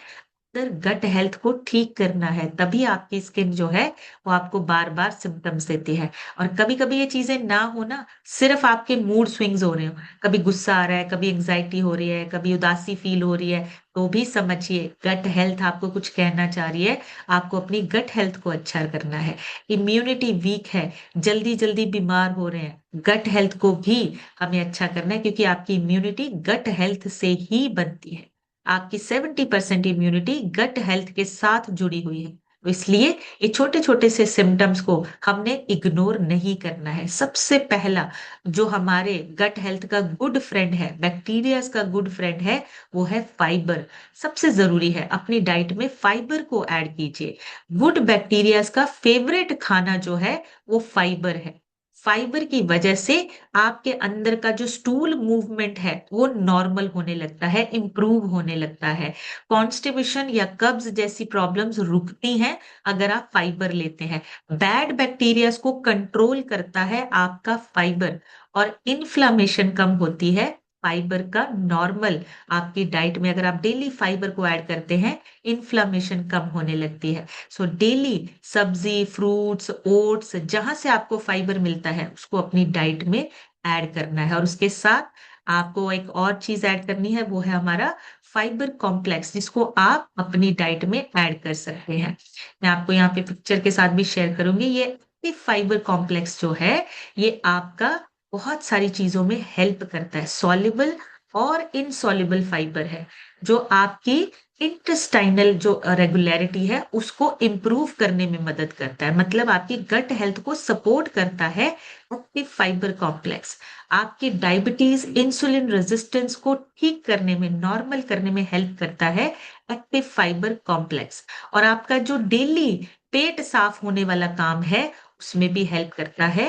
अगर गट हेल्थ को ठीक करना है, तभी आपकी स्किन जो है वो आपको बार बार सिम्टम्स देती है। और कभी कभी ये चीजें ना होना, सिर्फ आपके मूड स्विंग्स हो रहे हो, कभी गुस्सा आ रहा है, कभी एंग्जाइटी हो रही है, कभी उदासी फील हो रही है, तो भी समझिए गट हेल्थ आपको कुछ कहना चाह रही है। आपको अपनी गट हेल्थ को अच्छा करना है। इम्यूनिटी वीक है, जल्दी जल्दी बीमार हो रहे हैं, गट हेल्थ को भी हमें अच्छा करना है, क्योंकि आपकी इम्यूनिटी गट हेल्थ से ही बनती है। आपकी 70% इम्यूनिटी गट हेल्थ के साथ जुड़ी हुई है। तो इसलिए ये छोटे छोटे से सिम्टम्स को हमने इग्नोर नहीं करना है। सबसे पहला जो हमारे गट हेल्थ का गुड फ्रेंड है, बैक्टीरियाज का गुड फ्रेंड है, वो है फाइबर। सबसे जरूरी है, अपनी डाइट में फाइबर को ऐड कीजिए। गुड बैक्टीरियाज का फेवरेट खाना जो है वो फाइबर है। फाइबर की वजह से आपके अंदर का जो स्टूल मूवमेंट है वो नॉर्मल होने लगता है, इंप्रूव होने लगता है। कॉन्स्टिपेशन या कब्ज जैसी प्रॉब्लम्स रुकती हैं अगर आप फाइबर लेते हैं। बैड बैक्टीरियाज को कंट्रोल करता है आपका फाइबर, और इन्फ्लामेशन कम होती है फाइबर का नॉर्मल। आपकी डाइट में अगर आप डेली फाइबर को ऐड करते हैं, इन्फ्लामेशन कम होने लगती है। सो डेली सब्जी, फ्रूट्स, ओट्स, जहां से आपको फाइबर मिलता है उसको अपनी डाइट में ऐड करना है। और उसके साथ आपको एक और चीज ऐड करनी है, वो है हमारा फाइबर कॉम्प्लेक्स, जिसको आप अपनी डाइट में ऐड कर सकते हैं। मैं आपको यहाँ पे पिक्चर के साथ भी शेयर करूंगी। ये एक्टिव फाइबर कॉम्प्लेक्स जो है, ये आपका बहुत सारी चीज़ों में हेल्प करता है। सॉल्युबल और इनसॉल्युबल फाइबर है, जो आपकी इंटेस्टाइनल जो रेगुलैरिटी है, उसको इम्प्रूव करने में मदद करता है। मतलब आपकी गट हेल्थ को सपोर्ट करता है एक्टिव फाइबर कॉम्प्लेक्स। आपकी डायबिटीज़, इंसुलिन रेजिस्टेंस को ठीक करने में, नॉर्मल करने में हेल्प करता है एक्टिव फाइबर कॉम्प्लेक्स। और आपका जो डेली पेट साफ होने वाला काम है, उसमें भी हेल्प करता है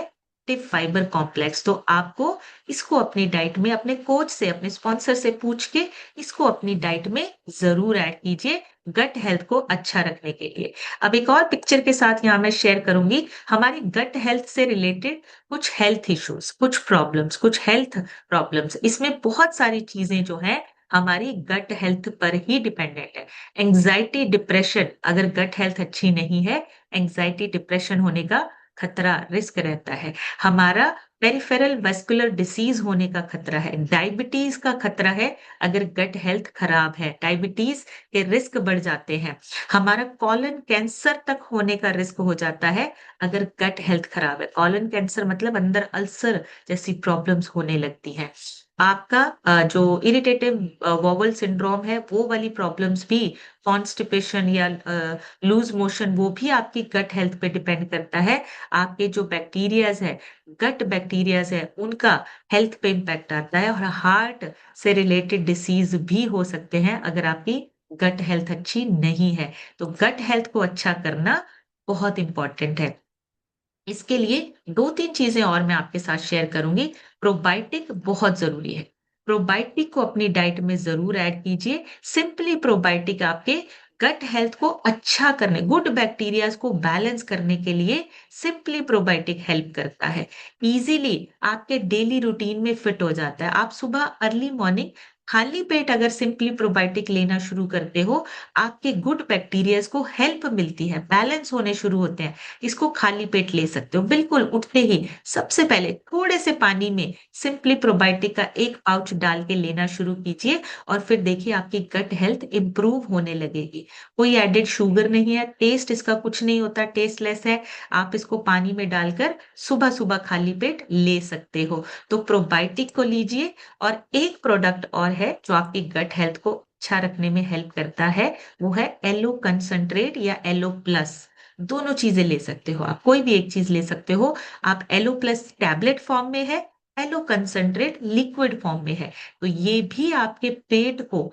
एक्टिव फाइबर कॉम्प्लेक्स। तो आपको इसको अपनी डाइट में अपने कोच से, अपने स्पॉन्सर से पूछ के इसको अपनी डाइट में ज़रूर ऐड कीजिए, गट हेल्थ को अच्छा रखने के लिए। अब एक और पिक्चर के साथ यहाँ मैं शेयर करूँगी, हमारी गट हेल्थ से रिलेटेड कुछ हेल्थ इश्यूज़, कुछ प्रॉब्लम्स, कुछ हेल्थ प्रॉब्लम्स। इसमें बहुत सारी चीज़ें जो हैं, हमारी गट हेल्थ पर ही डिपेंडेंट है। एंग्ज़ायटी, डिप्रेशन, अगर गट हेल्थ अच्छी नहीं है, एंग्ज़ायटी, डिप्रेशन होने का खतरा, रिस्क रहता है। हमारा पेरिफेरल वास्कुलर डिसीज़ होने का खतरा है, डायबिटीज़ का खतरा है, अगर गट हेल्थ खराब है, डायबिटीज़ के रिस्क बढ़ जाते हैं। हमारा कोलन कैंसर तक होने का रिस्क हो जाता है, अगर गट हेल्थ खराब है। कोलन कैंसर मतलब अंदर अल्सर जैसी प्रॉब्लम्स होने लगती हैं। आपका जो इरिटेटिव बॉवल सिंड्रोम है, वो वाली प्रॉब्लम्स भी, कॉन्स्टिपेशन या लूज़ मोशन, वो भी आपकी गट हेल्थ पे डिपेंड करता है। आपके जो बैक्टीरियाज़ है, गट बैक्टीरियाज़ है, उनका हेल्थ पे इम्पैक्ट आता है, और हार्ट से रिलेटेड डिसीज़ भी हो सकते हैं, अगर आपकी गट हेल्थ अच्छी नहीं है। तो गट हेल्थ को अच्छा करना बहुत इम्पोर्टेंट है। इसके लिए 2-3 चीज़ें और मैं आपके साथ शेयर करूँगी। प्रोबायोटिक बहुत ज़रूरी है। प्रोबायोटिक को अपनी डाइट में ज़रूर ऐड कीजिए। सिंपली प्रोबायोटिक आपके गट हेल्थ को अच्छा करने, गुड बैक्टीरियाज़ को बैलेंस करने के लिए सिंपली प्रोबायोटिक हेल्प करता है। ईज़िली आपके डेली रूटीन में फिट हो जाता है। आप सुबह अर्ली मॉर्निंग खाली पेट अगर सिंपली प्रोबायोटिक लेना शुरू करते हो, आपके गुड बैक्टीरियाज़ को हेल्प मिलती है, बैलेंस होने शुरू होते हैं। इसको खाली पेट ले सकते हो। बिल्कुल उठते ही सबसे पहले थोड़े से पानी में सिंपली प्रोबायोटिक का 1 पाउच डाल के लेना शुरू कीजिए, और फिर देखिए आपकी गट हेल्थ इम्प्रूव होने लगेगी। कोई एडेड शुगर नहीं है, टेस्ट इसका कुछ नहीं होता, टेस्टलेस है। आप इसको पानी में डालकर सुबह-सुबह खाली पेट ले सकते हो। तो प्रोबायोटिक को लीजिए, और एक प्रोडक्ट और है जो आपकी गट हेल्थ को अच्छा रखने में हेल्प करता है, वो है एलो कंसंट्रेट या एलो प्लस। दोनों चीज़ें ले सकते हो आप, कोई भी एक चीज़ ले सकते हो। आप एलो प्लस टैबलेट फॉर्म में है, एलो कंसंट्रेट लिक्विड फॉर्म में है। तो ये भी आपके पेट को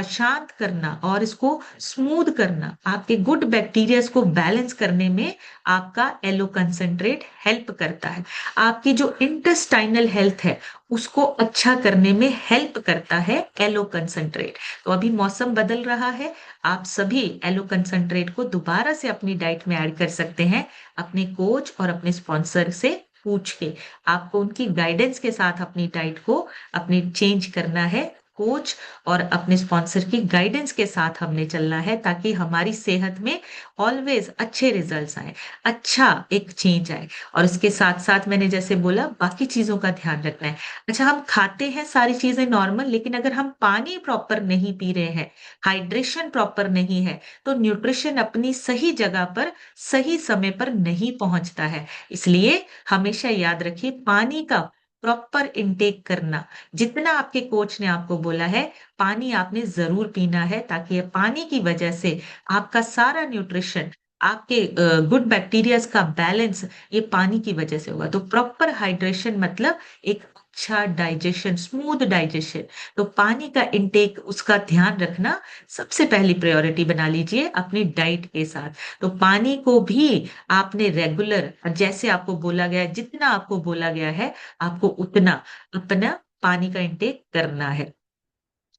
शांत करना और इसको स्मूथ करना, आपके गुड बैक्टीरियाज़ को बैलेंस करने में आपका एलो कंसंट्रेट हेल्प करता है। आपकी जो इंटेस्टाइनल हेल्थ है, उसको अच्छा करने में हेल्प करता है एलो कंसंट्रेट। तो अभी मौसम बदल रहा है, आप सभी एलो कंसंट्रेट को दोबारा से अपनी डाइट में ऐड कर सकते हैं, अपने कोच और अपने स्पॉन्सर से पूछ के। आपको उनकी गाइडेंस के साथ अपनी डाइट को अपनी चेंज करना है। कोच और अपने स्पॉन्सर की गाइडेंस के साथ हमने चलना है, ताकि हमारी सेहत में ऑलवेज़ अच्छे रिजल्ट्स आएँ, अच्छा एक चेंज आए। और उसके साथ-साथ मैंने जैसे बोला, बाकी चीज़ों का ध्यान रखना है। अच्छा, हम खाते हैं सारी चीज़ें नॉर्मल, लेकिन अगर हम पानी प्रॉपर नहीं पी रहे हैं, हाइड्रेशन प्रॉपर नहीं है, तो न्यूट्रिशन अपनी सही जगह पर, सही समय पर नहीं पहुँचता है। इसलिए हमेशा याद रखिए, पानी का प्रॉपर इंटेक करना। जितना आपके कोच ने आपको बोला है, पानी आपने ज़रूर पीना है, ताकि ये पानी की वजह से आपका सारा न्यूट्रिशन, आपके गुड बैक्टीरियाज़ का बैलेंस, ये पानी की वजह से होगा। तो प्रॉपर हाइड्रेशन मतलब एक अच्छा डाइजेशन, स्मूथ डाइजेशन। तो पानी का इंटेक, उसका ध्यान रखना सबसे पहली प्रायोरिटी बना लीजिए अपनी डाइट के साथ। तो पानी को भी आपने रेगुलर, जैसे आपको बोला गया है, जितना आपको बोला गया है, आपको उतना अपना पानी का इंटेक करना है।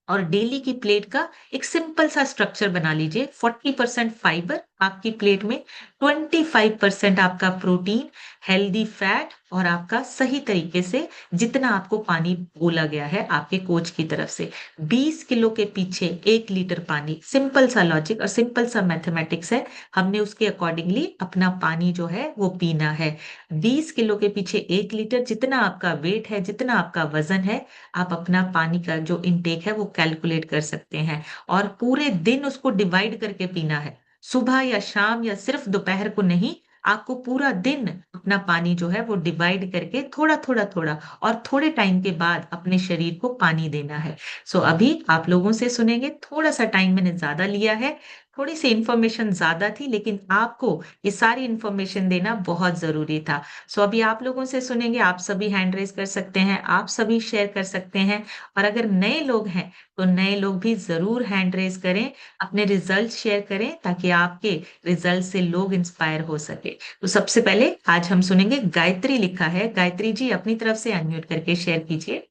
और डेली की प्लेट का एक सिंपल सा स्ट्रक्चर बना लीजिए। 40% फाइबर आपकी प्लेट में, 25% आपका प्रोटीन, हेल्दी फैट, और आपका सही तरीके से जितना आपको पानी बोला गया है आपके कोच की तरफ से। 20 किलो के पीछे 1 लीटर पानी। सिंपल सा लॉजिक और सिंपल सा मैथमेटिक्स है। हमने उसके अकॉर्डिंगली अपना पानी जो है वो पीना है। 20 किलो के पीछे 1 लीटर, जितना आपका वेट है, जितना आपका वज़न है, आप अपना पानी का जो इंटेक है वो कैलकुलेट कर सकते हैं, और पूरे दिन उसको डिवाइड करके पीना है। सुबह या शाम या सिर्फ दोपहर को नहीं, आपको पूरा दिन अपना पानी जो है वो डिवाइड करके थोड़ा थोड़ा थोड़ा और थोड़े टाइम के बाद अपने शरीर को पानी देना है। सो अभी आप लोगों से सुनेंगे, थोड़ा सा टाइम मैंने ज्यादा लिया है, थोड़ी सी इंफॉर्मेशन ज्यादा थी, लेकिन आपको ये सारी इंफॉर्मेशन देना बहुत जरूरी था। सो अभी आप लोगों से सुनेंगे, आप सभी हैंड रेज कर सकते हैं, आप सभी शेयर कर सकते हैं। और अगर नए लोग हैं तो नए लोग भी जरूर हैंड रेज करें, अपने रिजल्ट शेयर करें, ताकि आपके रिजल्ट से लोग इंस्पायर हो सके। तो सबसे पहले आज हम सुनेंगे, गायत्री लिखा है। गायत्री जी अपनी तरफ से अनम्यूट करके शेयर कीजिए।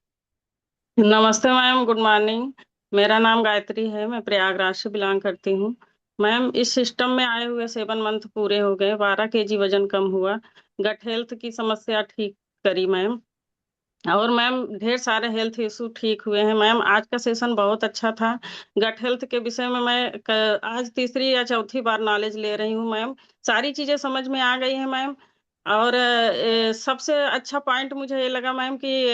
नमस्ते मैम, गुड मॉर्निंग। मेरा नाम गायत्री है, मैं प्रयागराज से बिलोंग करती हूँ। मैम, इस सिस्टम में आए हुए 7 मंथ पूरे हो गए, 12 kg वजन कम हुआ, गट हेल्थ की समस्या ठीक करी मैम। और मैम ढेर सारे हेल्थ इशू ठीक हुए हैं मैम। आज का सेशन बहुत अच्छा था। गट हेल्थ के विषय में मैं आज तीसरी या चौथी बार नॉलेज ले रही हूँ मैम। सारी चीजें समझ में आ गई हैं मैम। और सबसे अच्छा पॉइंट मुझे ये लगा मैम कि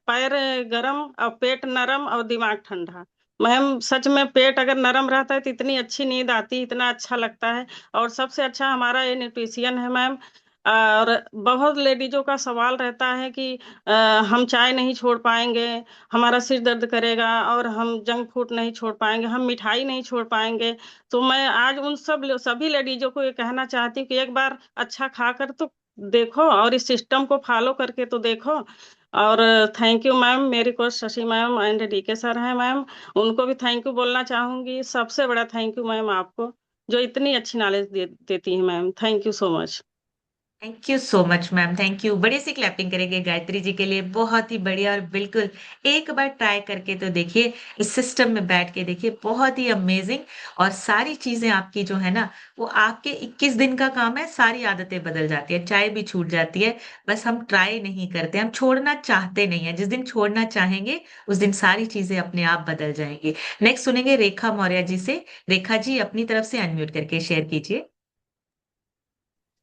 पैर गरम और पेट नरम और दिमाग ठंडा। मैम सच में पेट अगर नरम रहता है तो इतनी अच्छी नींद आती है, इतना अच्छा लगता है। और सबसे अच्छा हमारा ये न्यूट्रिशियन है मैम। और बहुत लेडीजों का सवाल रहता है कि अ, हम चाय नहीं छोड़ पाएंगे, हमारा सिर दर्द करेगा, और हम जंक फूड नहीं छोड़ पाएंगे, हम मिठाई नहीं छोड़ पाएंगे। तो मैं आज उन सभी लेडीजों को ये कहना चाहती हूँ कि एक बार अच्छा खाकर तो देखो, और इस सिस्टम को फॉलो करके तो देखो। और थैंक यू मैम। मेरी coach Shashi ma'am and DK sir हैं मैम, उनको भी थैंक यू बोलना चाहूंगी। सबसे बड़ा थैंक यू मैम आपको, जो इतनी अच्छी नॉलेज देती हैं ma'am. Thank you so much. Thank you so much ma'am, thank you. बड़े सी क्लैपिंग करेंगे गायत्री जी के लिए, बहुत ही बढ़िया। और बिल्कुल एक बार ट्राई करके तो देखिए, इस सिस्टम में बैठ के देखिए, बहुत ही अमेजिंग। और सारी चीजें आपकी जो है ना, वो आपके 21 दिन का काम है, सारी आदतें बदल जाती है, चाय भी छूट जाती है। बस हम ट्राई नहीं करते, हम छोड़ना चाहते नहीं है। जिस दिन छोड़ना चाहेंगे उस दिन सारी चीजें अपने आप बदल जाएंगी। नेक्स्ट सुनेंगे रेखा मौर्य जी से। रेखा जी अपनी तरफ से अनम्यूट करके शेयर कीजिए।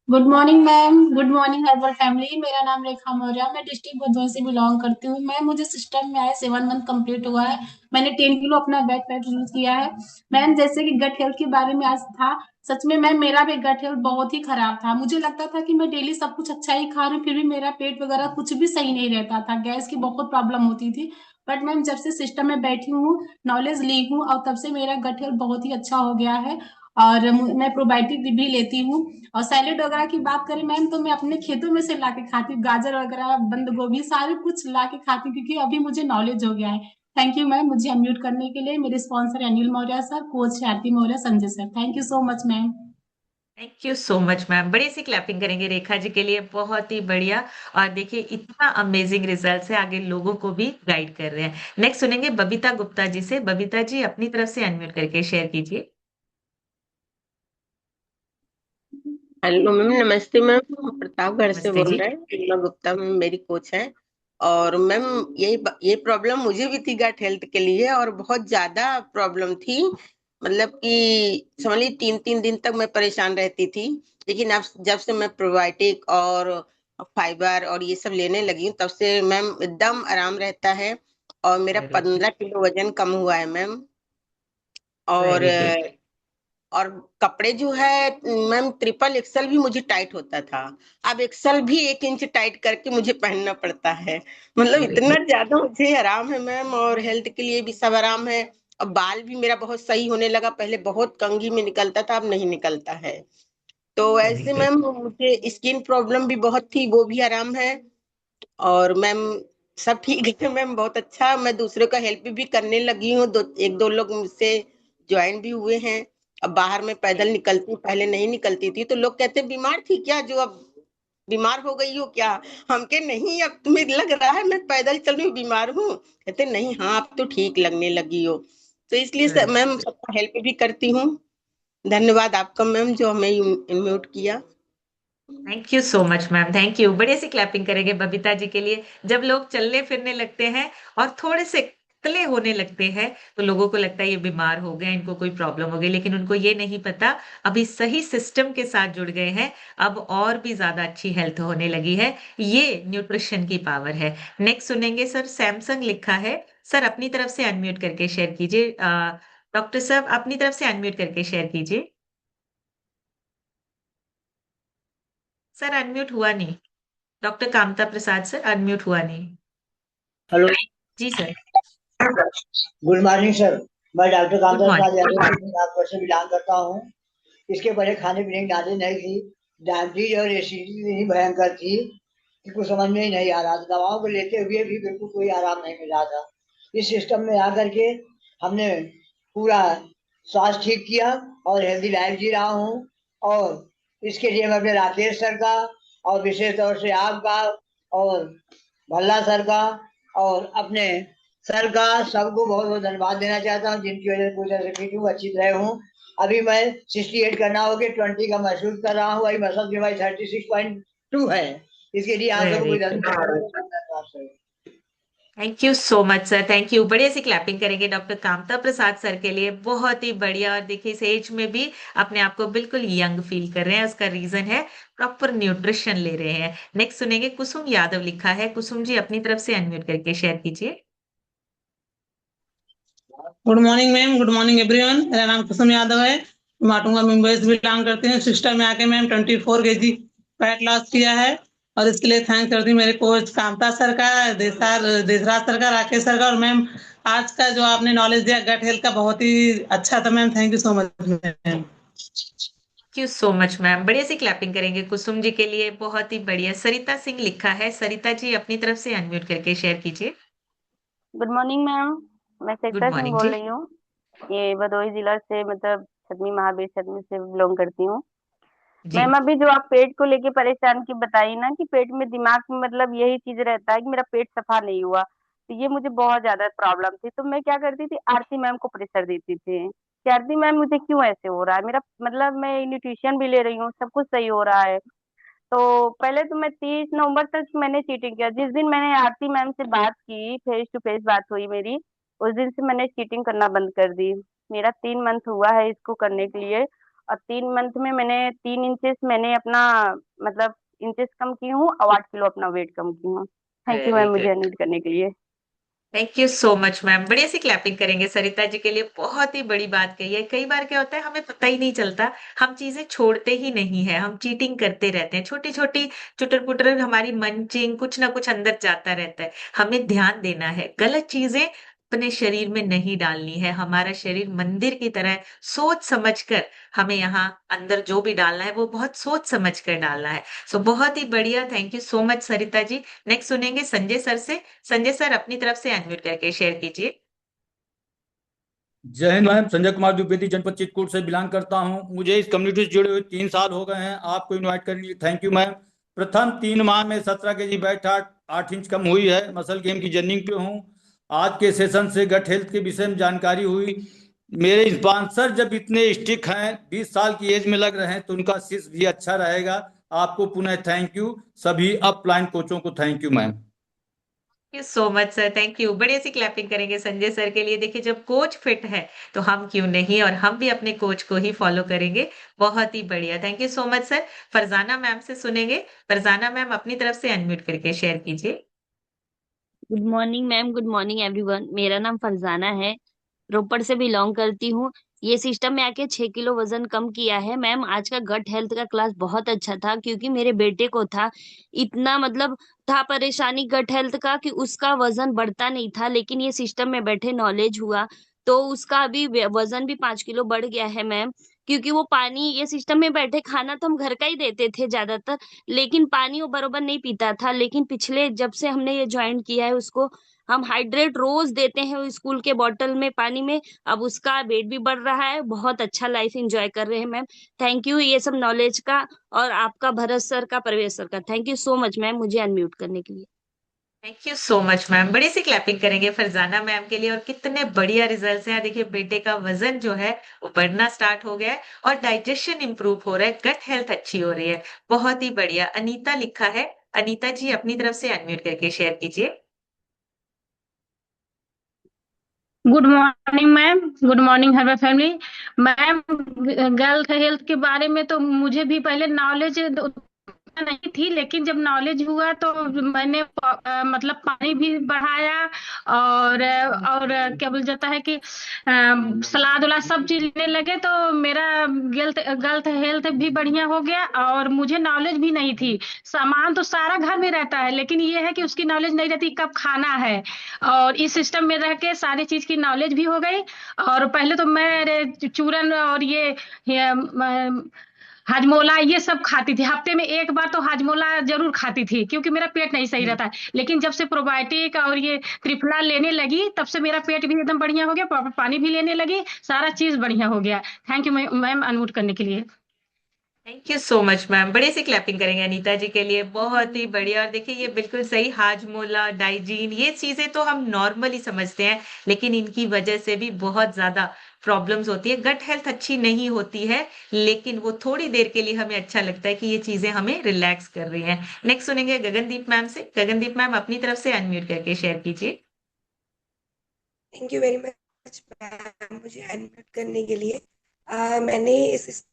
Good morning ma'am, good morning herbal family. मेरा नाम रेखा मौर्य, मैं डिस्ट्रिक्ट भदोही से बिलोंग करती हूँ। मैम मुझे सिस्टम में आए 7 मंथ कंप्लीट हुआ है। मैंने 10 किलो अपना वेट वेट लूज किया है। मैम जैसे कि गट हेल्थ के बारे में आज था, सच में मैम मेरा भी गट हेल्थ बहुत ही खराब था। मुझे लगता था कि मैं डेली सब कुछ अच्छा ही खा रही हूँ, फिर भी मेरा पेट वगैरह कुछ भी सही नहीं रहता था, गैस की बहुत प्रॉब्लम होती थी। बट मैम जब से सिस्टम में बैठी हूँ, नॉलेज ली हूँ, और तब से मेरा गट हेल्थ बहुत ही अच्छा हो गया है। और मैं प्रोबायोटिक भी लेती हूँ। और सैलेड वगैरह की बात करें मैम, तो मैं अपने खेतों में से ला के खाती हूँ, गाजर वगैरह, बंद गोभी, सारे कुछ ला के खाती हूँ, क्योंकि अभी मुझे नॉलेज हो गया है। थैंक यू मैम मुझे अनम्यूट करने के लिए। मेरे sponsor Anil Maurya sir, coach Aarti Maurya, Sanjay sir, thank you so much ma'am. Thank you so much ma'am, बड़ी सी क्लैपिंग करेंगे रेखा जी के लिए, बहुत ही बढ़िया। और देखिए इतना अमेजिंग रिजल्ट है, आगे लोगों को भी गाइड कर रहे हैं। नेक्स्ट सुनेंगे बबीता गुप्ता जी से। बबीता जी अपनी तरफ से अनम्यूट करके शेयर कीजिए। हेलो मैम, नमस्ते मैम। हम प्रतापगढ़ से नमस्ते बोल जी। रहे हैं। रीमा गुप्ता मैम मेरी कोच है। और मैम ये प्रॉब्लम मुझे भी थी गट हेल्थ के लिए, और बहुत ज्यादा प्रॉब्लम थी। मतलब कि समझ ली 3-3 दिन तक मैं परेशान रहती थी। लेकिन अब जब से मैं प्रोबायोटिक और फाइबर और ये सब लेने लगी हूँ, तब से मैम एकदम आराम रहता है। और मेरा वेरी गुड। 15 किलो वजन कम हुआ है मैम। और वेरी गुड। और कपड़े जो है मैम, ट्रिपल एक्सल भी मुझे टाइट होता था। अब एक्सल भी 1 इंच टाइट करके मुझे पहनना पड़ता है। मतलब वेरी इतना गुड। ज्यादा मुझे आराम है मैम, और हेल्थ के लिए भी सब आराम है। अब बाल भी मेरा बहुत सही होने लगा, पहले बहुत कंघी में निकलता था, अब नहीं निकलता है। तो वेरी ऐसे गुड। मैम मुझे स्किन प्रॉब्लम भी बहुत थी, वो भी आराम है। और मैम सब ठीक है मैम, बहुत अच्छा। मैं दूसरे का हेल्प भी करने लगी हूँ, 1-2 लोग मुझसे ज्वाइन भी हुए हैं। अब बाहर में पैदल निकलती हूँ, पहले नहीं निकलती थी, तो लोग कहते बीमार थी क्या, जो अब बीमार हो गई हो क्या। हम के नहीं, अब तुम्हें लग रहा है मैं पैदल चल रही हूँ बीमार हूँ। कहते नहीं, हाँ अब तो ठीक लगने लगी हो। तो इसलिए गुड। मैम सबका हेल्प भी करती हूँ। धन्यवाद आपका मैम, जो हमें इन्वाइट किया। Thank you so much ma'am, thank you. बड़े से क्लैपिंग करेंगे बबीता जी के लिए। जब लोग चलने फिरने लगते हैं और थोड़े से पतले होने लगते हैं, तो लोगों को लगता है ये बीमार हो गए, इनको कोई प्रॉब्लम हो गई, लेकिन उनको ये नहीं पता, अभी सही सिस्टम के साथ जुड़ गए हैं, अब और भी ज्यादा अच्छी हेल्थ होने लगी है। ये न्यूट्रिशन की पावर है। नेक्स्ट सुनेंगे सर, सैमसंग लिखा है। सर अपनी तरफ से अनम्यूट करके शेयर कीजिए। डॉक्टर साहब अपनी तरफ से अनम्यूट करके शेयर कीजिए। सर अनम्यूट हुआ नहीं। Doctor Kamta Prasad sir unmute हुआ नहीं। हेलो। जी सर। Good morning sir. मैं doctor good Kamraj morning. Yadav Nagpur से बिलोंग करता हूँ। इसके पहले खाने पीने की आदत नहीं थी। डायबिटीज और एसिडिटी इतनी भयंकर थी कि कुछ समझ में ही नहीं आ रहा था। दवाओं को लेते हुए भी बिल्कुल कोई आराम नहीं मिल रहा था। इस सिस्टम में आकर के हमने पूरा स्वास्थ्य ठीक किया और हेल्दी लाइफ जी रहा हूँ। और इसके लिए मैं अपने राकेश सर का और विशेष तौर से आपका और भल्ला सर का और अपने सर का सबको बहुत बहुत धन्यवाद देना चाहता हूँ, जिनकी वजह से पूरी तरह से फिट हूँ, अच्छी तरह हूँ। अभी मैं 68 करना हो गया, 20 का महसूस कर रहा हूँ। अभी मसल बीमारी 36.2 है। इसके लिए आप सबको वेरी कोई गुड। धन्यवाद। Thank you so much sir, thank you. बढ़िया सी क्लैपिंग करेंगे डॉक्टर कामता प्रसाद सर के लिए, बहुत ही बढ़िया। और देखिए इस एज में भी अपने आप को बिल्कुल यंग फील कर रहे हैं, उसका रीजन है प्रॉपर न्यूट्रिशन ले रहे हैं। नेक्स्ट सुनेंगे कुसुम यादव लिखा है। कुसुम जी अपनी तरफ से अनम्यूट करके शेयर कीजिए। Good morning ma'am, good morning everyone. मेरा नाम कुसुम यादव है, माटुंगा मुंबई से बिलोंग करती हूँ। सिस्टर में आके मैम 24 kg फैट लॉस किया है और इसके लिए थैंक्स करती हूँ मेरे कोच कामता सर का, देसराज सर का, राकेश सर का। और मैम आज का जो आपने नॉलेज दिया गट हेल्थ का बहुत ही अच्छा था ma'am. Thank you so much ma'am. Thank you so much ma'am. बढ़िया सी क्लैपिंग करेंगे कुसुम जी के लिए, बहुत ही बढ़िया। सरिता सिंह लिखा है। सरिता जी अपनी तरफ से अनम्यूट करके शेयर कीजिए। Good morning ma'am. मैं गुड सरिता सिंह मॉर्निंग बोल जी। रही हूँ। ये भदोही जिला से मतलब छतनी महावीर छतनी से बिलोंग करती हूँ। जी मैम अभी जो आप पेट को लेके परेशान की बताई ना कि पेट में दिमाग में मतलब यही चीज रहता है कि मेरा पेट सफा नहीं हुआ, तो ये मुझे बहुत ज्यादा प्रॉब्लम थी। तो मैं क्या करती थी, आरती मैम को प्रेशर देती थी कि आरती मैम मुझे क्यों ऐसे हो रहा है, मेरा मतलब मैं न्यूट्रिशन भी ले रही हूँ, सब कुछ सही हो रहा है। तो पहले तो मैं 30 नवंबर तक मैंने चीटिंग किया। जिस दिन मैंने आरती मैम से बात की, फेस टू फेस बात हुई मेरी, उस दिन से मैंने चीटिंग करना बंद कर दी। मेरा 3 मंथ हुआ है इसको करने के लिए, और 3 मंथ में मैंने 3 इंचेस मैंने अपना मतलब इंचेस कम की हूँ और 8 किलो अपना वेट कम की हूँ। थैंक यू वेरी मैम मुझे गुड। अनम्यूट करने के लिए। Thank you so much ma'am. बढ़िया सी क्लैपिंग करेंगे सरिता जी के लिए, बहुत ही बड़ी बात कही है। कई बार क्या होता है हमें पता ही नहीं चलता, हम चीजें छोड़ते ही नहीं है, हम चीटिंग करते रहते हैं। छोटी छोटी चुटर पुटर हमारी मंचिंग कुछ ना कुछ अंदर जाता रहता है। हमें ध्यान देना है, गलत चीजें अपने शरीर में नहीं डालनी है। हमारा शरीर मंदिर की तरह है, सोच समझ कर हमें यहाँ अंदर जो भी डालना है वो बहुत सोच समझ कर डालना है। सो बहुत ही बढ़िया, thank you so much Sarita ji. Next सुनेंगे संजय सर से। संजय सर अपनी तरफ से अनम्यूट करके शेयर कीजिए। जय हिंद मैम। संजय कुमार द्विवेदी जनपद चित्रकूट से बिलोंग करता हूं। मुझे इस कम्युनिटी से जुड़े हुए 3 साल हो गए हैं। आपको इनवाइट करने के लिए थैंक यू मैम। प्रथम 3 माह में 17 kg बैठ 8 इंच कम हुई है। मसल गेम की जर्नी पे हूँ। आज के सेशन से गट हेल्थ के विषय में जानकारी हुई। मेरे स्पॉन्सर जब इतने स्टिक हैं, 20 साल की एज में लग रहे हैं, तो उनका शिष्य भी अच्छा रहेगा। आपको पुनः थैंक यू। सभी अपलाइन कोचों को thank you ma'am. Thank you so much sir, thank you. बड़े सी क्लैपिंग करेंगे संजय सर के लिए। देखिए जब कोच फिट है तो हम क्यों नहीं, और हम भी अपने कोच को ही फॉलो करेंगे। बहुत ही बढ़िया, thank you so much sir. Farzana ma'am से सुनेंगे। फरजाना मैम अपनी तरफ से अनम्यूट करके शेयर कीजिए। Good morning ma'am, good morning everyone. मेरा नाम फरजाना है, रोपड़ से बिलोंग करती हूँ। ये सिस्टम में आके 6 किलो वजन कम किया है मैम। आज का गट हेल्थ का क्लास बहुत अच्छा था, क्योंकि मेरे बेटे को था इतना मतलब था परेशानी गट हेल्थ का कि उसका वजन बढ़ता नहीं था। लेकिन ये सिस्टम में बैठे नॉलेज हुआ तो उसका अभी वजन भी 5 किलो बढ़ गया है मैम। क्योंकि वो पानी, ये सिस्टम में बैठे खाना तो हम घर का ही देते थे ज्यादातर, लेकिन पानी वो बरोबर नहीं पीता था। लेकिन पिछले जब से हमने ये ज्वाइन किया है उसको हम हाइड्रेट रोज देते हैं स्कूल के बॉटल में पानी में। अब उसका वेट भी बढ़ रहा है, बहुत अच्छा लाइफ एंजॉय कर रहे हैं मैम। थैंक यू ये सब नॉलेज का, और आपका भरत सर का, प्रवेश सर का। Thank you so much ma'am मुझे अनम्यूट करने के लिए। Thank you so much ma'am. बड़ी सी क्लैपिंग करेंगे फरजाना मैम के लिए। और कितने बढ़िया रिजल्ट्स हैं। देखिए बेटे का वजन जो है वो बढ़ना स्टार्ट हो गया है और डाइजेशन इंप्रूव हो रहा है, गट हेल्थ अच्छी हो रही है। बहुत ही बढ़िया। अनीता लिखा है। अनीता जी अपनी तरफ से अनम्यूट करके शेयर कीजिए। Good morning ma'am, good morning her family. Ma'am girls health के बारे में तो मुझे भी पहले नॉलेज नहीं थी, लेकिन जब नॉलेज हुआ तो मैंने मतलब पानी भी बढ़ाया, और क्या बोल जाता है कि सलाद वलाद सब चीज लेने लगे, तो मेरा गलत गलत हेल्थ भी बढ़िया हो गया। और मुझे नॉलेज भी नहीं थी। सामान तो सारा घर में रहता है, लेकिन ये है कि उसकी नॉलेज नहीं रहती कब खाना है। और इस सिस्टम में रह के सारी चीज की नॉलेज भी हो गई। और पहले तो मैं चूरन और ये हाजमोला ये सब खाती थी, हफ्ते में एक बार तो हाजमोला जरूर खाती थी, क्योंकि मेरा पेट नहीं सही रहता है। लेकिन जब से प्रोबायोटिक और ये त्रिफला लेने लगी, तब से मेरा पेट भी एकदम बढ़िया हो गया, प्रॉपर पानी भी लेने लगी, सारा चीज बढ़िया हो गया। थैंक यू मैम अनम्यूट करने के लिए। Thank you so much ma'am. बड़े से क्लैपिंग करेंगे अनीता जी के लिए, बहुत ही बढ़िया। और देखिए ये बिल्कुल सही, हाजमोला, डाइजीन, ये चीजें तो हम नॉर्मली समझते हैं, लेकिन इनकी वजह से भी बहुत ज्यादा प्रॉब्लम्स होती है। गट हेल्थ अच्छी नहीं होती है, लेकिन वो थोड़ी देर के लिए हमें अच्छा लगता है कि ये चीजें हमें रिलैक्स कर रही हैं। नेक्स्ट सुनेंगे गगनदीप मैम से। गगनदीप मैम अपनी तरफ से अनम्यूट करके शेयर कीजिए। Thank you very much ma'am मुझे अनम्यूट करने के लिए। मैंने इस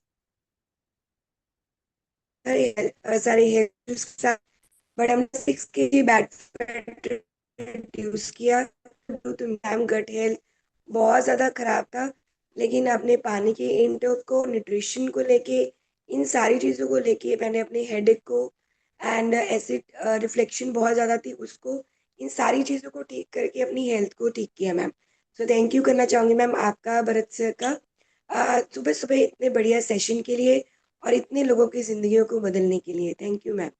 सारे हेयर्स के साथ, बट हमने 6 kg बैड फैट रिड्यूस किया। तो मैम गट हेल्थ बहुत ज़्यादा ख़राब था, लेकिन अपने पानी के इनटेक को, न्यूट्रिशन को लेके, इन सारी चीज़ों को लेके मैंने अपने हेडेक को एंड एसिड रिफ्लेक्शन बहुत ज़्यादा थी उसको, इन सारी चीज़ों को ठीक करके अपनी हेल्थ को ठीक किया मैम। सो थैंक यू करना चाहूँगी मैम आपका, भरत सर का, सुबह सुबह इतने बढ़िया सेशन के लिए और इतने लोगों की ज़िंदगियों को बदलने के लिए। Thank you ma'am.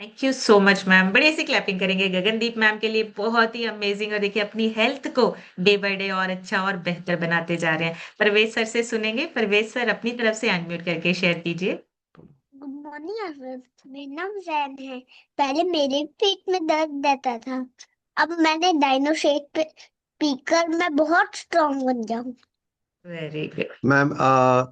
Thank you so much ma'am. बड़े से क्लैपिंग करेंगे गगनदीप मैम के लिए, बहुत ही अमेजिंग। और देखिए अपनी हेल्थ को डे बाय डे और अच्छा और बेहतर बनाते जा रहे हैं। परवेज सर से सुनेंगे। परवेज सर अपनी तरफ से अनम्यूट करके शेयर कीजिए। गुड मॉर्निंग एवरीवन, मेरा नाम जैन है। पहले मेरे पेट में दर्द रहता था, अब मैंने डाइनो शेक पीकर मैं बहुत स्ट्रांग बन जाऊं। Very good. Ma'am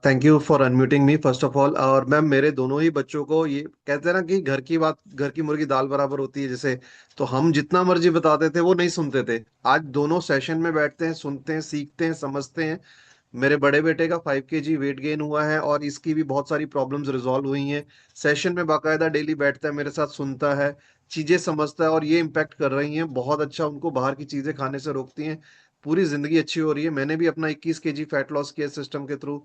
thank you for unmuting me first of all. और मैम मेरे दोनों ही बच्चों को, ये कहते हैं ना कि घर की बात, घर की मुर्गी दाल बराबर होती है जैसे, तो हम जितना मर्जी बताते थे वो नहीं सुनते थे। आज दोनों सेशन में बैठते हैं, सुनते हैं, सीखते हैं, समझते हैं। मेरे बड़े बेटे का 5 kg वेट गेन हुआ है और इसकी भी बहुत सारी प्रॉब्लम्स रिजॉल्व हुई हैं। सेशन में बाकायदा डेली बैठता है मेरे साथ, सुनता है, चीजें समझता है, और ये इम्पैक्ट कर रही हैं बहुत अच्छा। उनको बाहर की चीजें खाने से रोकती हैं, पूरी जिंदगी अच्छी हो रही है। मैंने भी अपना 21 kg फैट लॉस किया सिस्टम के थ्रू।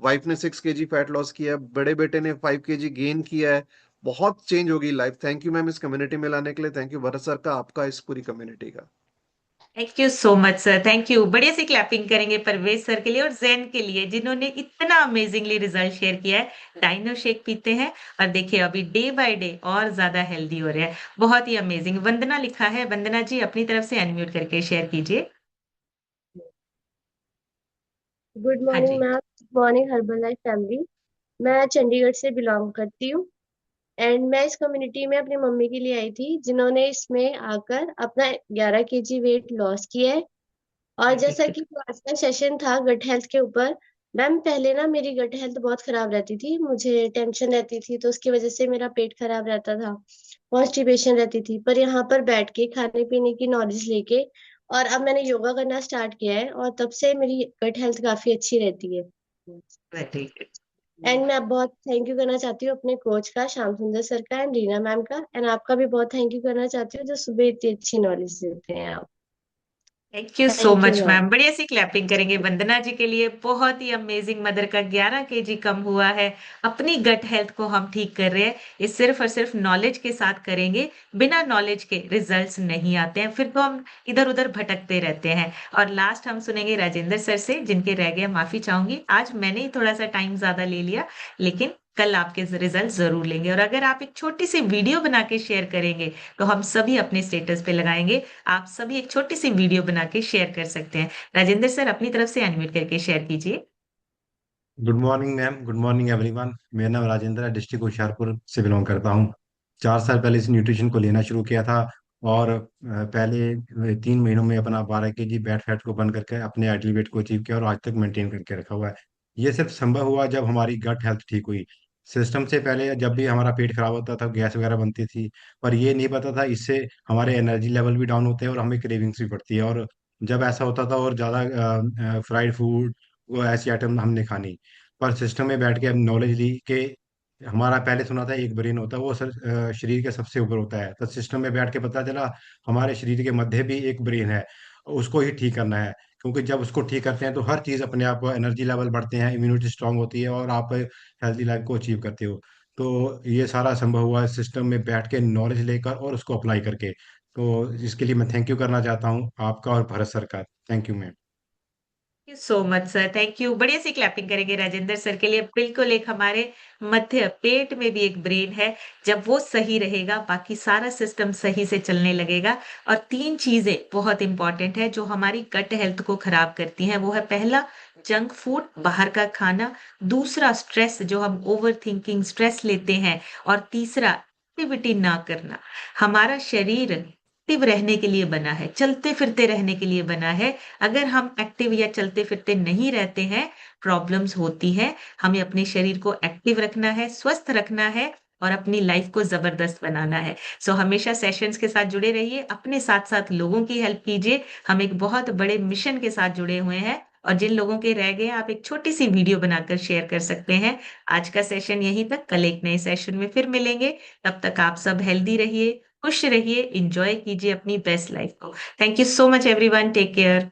वाइफ ने 6 kg फैट लॉस किया, बड़े बेटे ने 5 kg गेन किया है। बहुत चेंज होगी लाइफ। थैंक यू मैम इस कम्युनिटी में लाने के लिए। थैंक यू भरत सर का, आपका, इस पूरी कम्युनिटी का। Thank you so much sir, thank you. बढ़िया से क्लैपिंग करेंगे परवेज सर के लिए और जैन के लिए, जिन्होंने इतना अमेजिंगली रिजल्ट शेयर किया है। डाइनो शेक पीते हैं और देखिए अभी डे बाय डे और ज्यादा हेल्दी हो रहे हैं। बहुत ही अमेजिंग। वंदना लिखा है, वंदना जी अपनी तरफ से अनम्यूट करके शेयर कीजिए। गुड हाँ मॉर्निंग जी। Ma'am, good morning Herbalife family. मैं चंडीगढ़ से बिलोंग करती हूँ एंड मैं इस कम्युनिटी में अपनी मम्मी के लिए आई थी, जिन्होंने इसमें आकर अपना 11 kg वेट लॉस किया है। और वेरी जैसा गुड। कि आज का सेशन था गट हेल्थ के ऊपर, मैम पहले ना मेरी गट हेल्थ बहुत खराब रहती थी, मुझे टेंशन रहती थी, तो उसकी वजह से मेरा पेट खराब रहता था, कॉन्स्टिपेशन रहती थी। पर यहाँ पर बैठ के खाने पीने की नॉलेज लेके और अब मैंने योगा करना स्टार्ट किया है, और तब से मेरी गट हेल्थ काफी अच्छी रहती है। Very good. एंड मैं बहुत थैंक यू करना चाहती हूँ अपने कोच का, श्याम सुंदर सर का एंड रीना मैम का, एंड आपका भी बहुत थैंक यू करना चाहती हूँ जो सुबह इतनी अच्छी नॉलेज देते हैं आप। Thank you so thank you much ma'am. Ma'am. बढ़िया सी क्लैपिंग करेंगे वंदना जी के लिए। बहुत ही अमेजिंग। मदर का 11 kg कम हुआ है, अपनी गट हेल्थ को हम ठीक कर रहे हैं। ये सिर्फ और सिर्फ नॉलेज के साथ करेंगे, बिना नॉलेज के रिजल्ट्स नहीं आते हैं, फिर तो हम इधर उधर भटकते रहते हैं। और लास्ट हम सुनेंगे राजेंद्र सर से, जिनके रह गए माफी चाहूंगी, आज मैंने ही थोड़ा सा टाइम ज्यादा ले लिया, लेकिन कल आपके रिजल्ट जरूर लेंगे। और अगर आप एक छोटी सी वीडियो बना के शेयर करेंगे तो हम सभी अपने स्टेटस पे लगाएंगे। आप सभी एक छोटी सी वीडियो बना के शेयर कर सकते हैं। राजेंद्र सर अपनी तरफ से अनम्यूट करके शेयर कीजिए। Good morning ma'am, good morning everyone. मेरा नाम राजेंद्र है, डिस्ट्रिक्ट होशियारपुर से बिलोंग करता हूँ। 4 साल पहले इस न्यूट्रिशन को लेना शुरू किया था और पहले 3 महीनों में अपना 12 kg बैड फैट को बर्न करके अपने आइडियल वेट को अचीव किया और आज तक मेंटेन करके रखा हुआ है। ये सिर्फ संभव हुआ जब हमारी गट हेल्थ ठीक हुई। सिस्टम से पहले जब भी हमारा पेट खराब होता था, गैस वगैरह बनती थी, पर ये नहीं पता था इससे हमारे एनर्जी लेवल भी डाउन होते हैं और हमें क्रेविंग्स भी पड़ती है। और जब ऐसा होता था और ज़्यादा फ्राइड फूड, वो ऐसी आइटम हमने खानी, पर सिस्टम में बैठ के अब नॉलेज ली कि हमारा पहले सुना था एक ब्रेन होता है, वो शरीर के सबसे ऊपर होता है, तो सिस्टम में बैठ के पता चला हमारे शरीर के मध्य भी एक ब्रेन है, उसको ही ठीक करना है। क्योंकि जब उसको ठीक करते हैं तो हर चीज़ अपने आप, एनर्जी लेवल बढ़ते हैं, इम्यूनिटी स्ट्रांग होती है और आप हेल्थी लाइफ को अचीव करते हो। तो ये सारा संभव हुआ है सिस्टम में बैठ के, नॉलेज लेकर और उसको अप्लाई करके। तो इसके लिए मैं थैंक यू करना चाहता हूँ आपका और भारत सरकार। Thank you ma'am. You so much sir, thank you. बढ़िया सी क्लैपिंग करेंगे राजेंद्र सर के लिए। बिल्कुल, एक हमारे मध्य पेट में भी एक ब्रेन है, जब वो सही रहेगा बाकी सारा सिस्टम सही से चलने लगेगा। और 3 चीजें बहुत इंपॉर्टेंट है जो हमारी गट हेल्थ को खराब करती हैं। वो है पहला, जंक फूड, बाहर का खाना। दूसरा, स्ट्रेस, जो हम ओवर थिंकिंग स्ट्रेस लेते हैं। और तीसरा, एक्टिविटी ना करना। हमारा शरीर एक्टिव रहने के लिए बना है, चलते फिरते रहने के लिए बना है। अगर हम एक्टिव या चलते फिरते नहीं रहते हैं, प्रॉब्लम्स होती है। हमें अपने शरीर को एक्टिव रखना है, स्वस्थ रखना है और अपनी लाइफ को जबरदस्त बनाना है। सो हमेशा सेशंस के साथ जुड़े रहिए, अपने साथ साथ लोगों की हेल्प कीजिए। हम एक बहुत बड़े मिशन के साथ जुड़े हुए हैं और जिन लोगों के रह गए आप एक छोटी सी वीडियो बनाकर शेयर कर सकते हैं। आज का सेशन यहीं तक, कल एक नए सेशन में फिर मिलेंगे। तब तक आप सब हेल्दी रहिए, खुश रहिए, एंजॉय कीजिए अपनी बेस्ट लाइफ को। Thank you so much everyone, take care.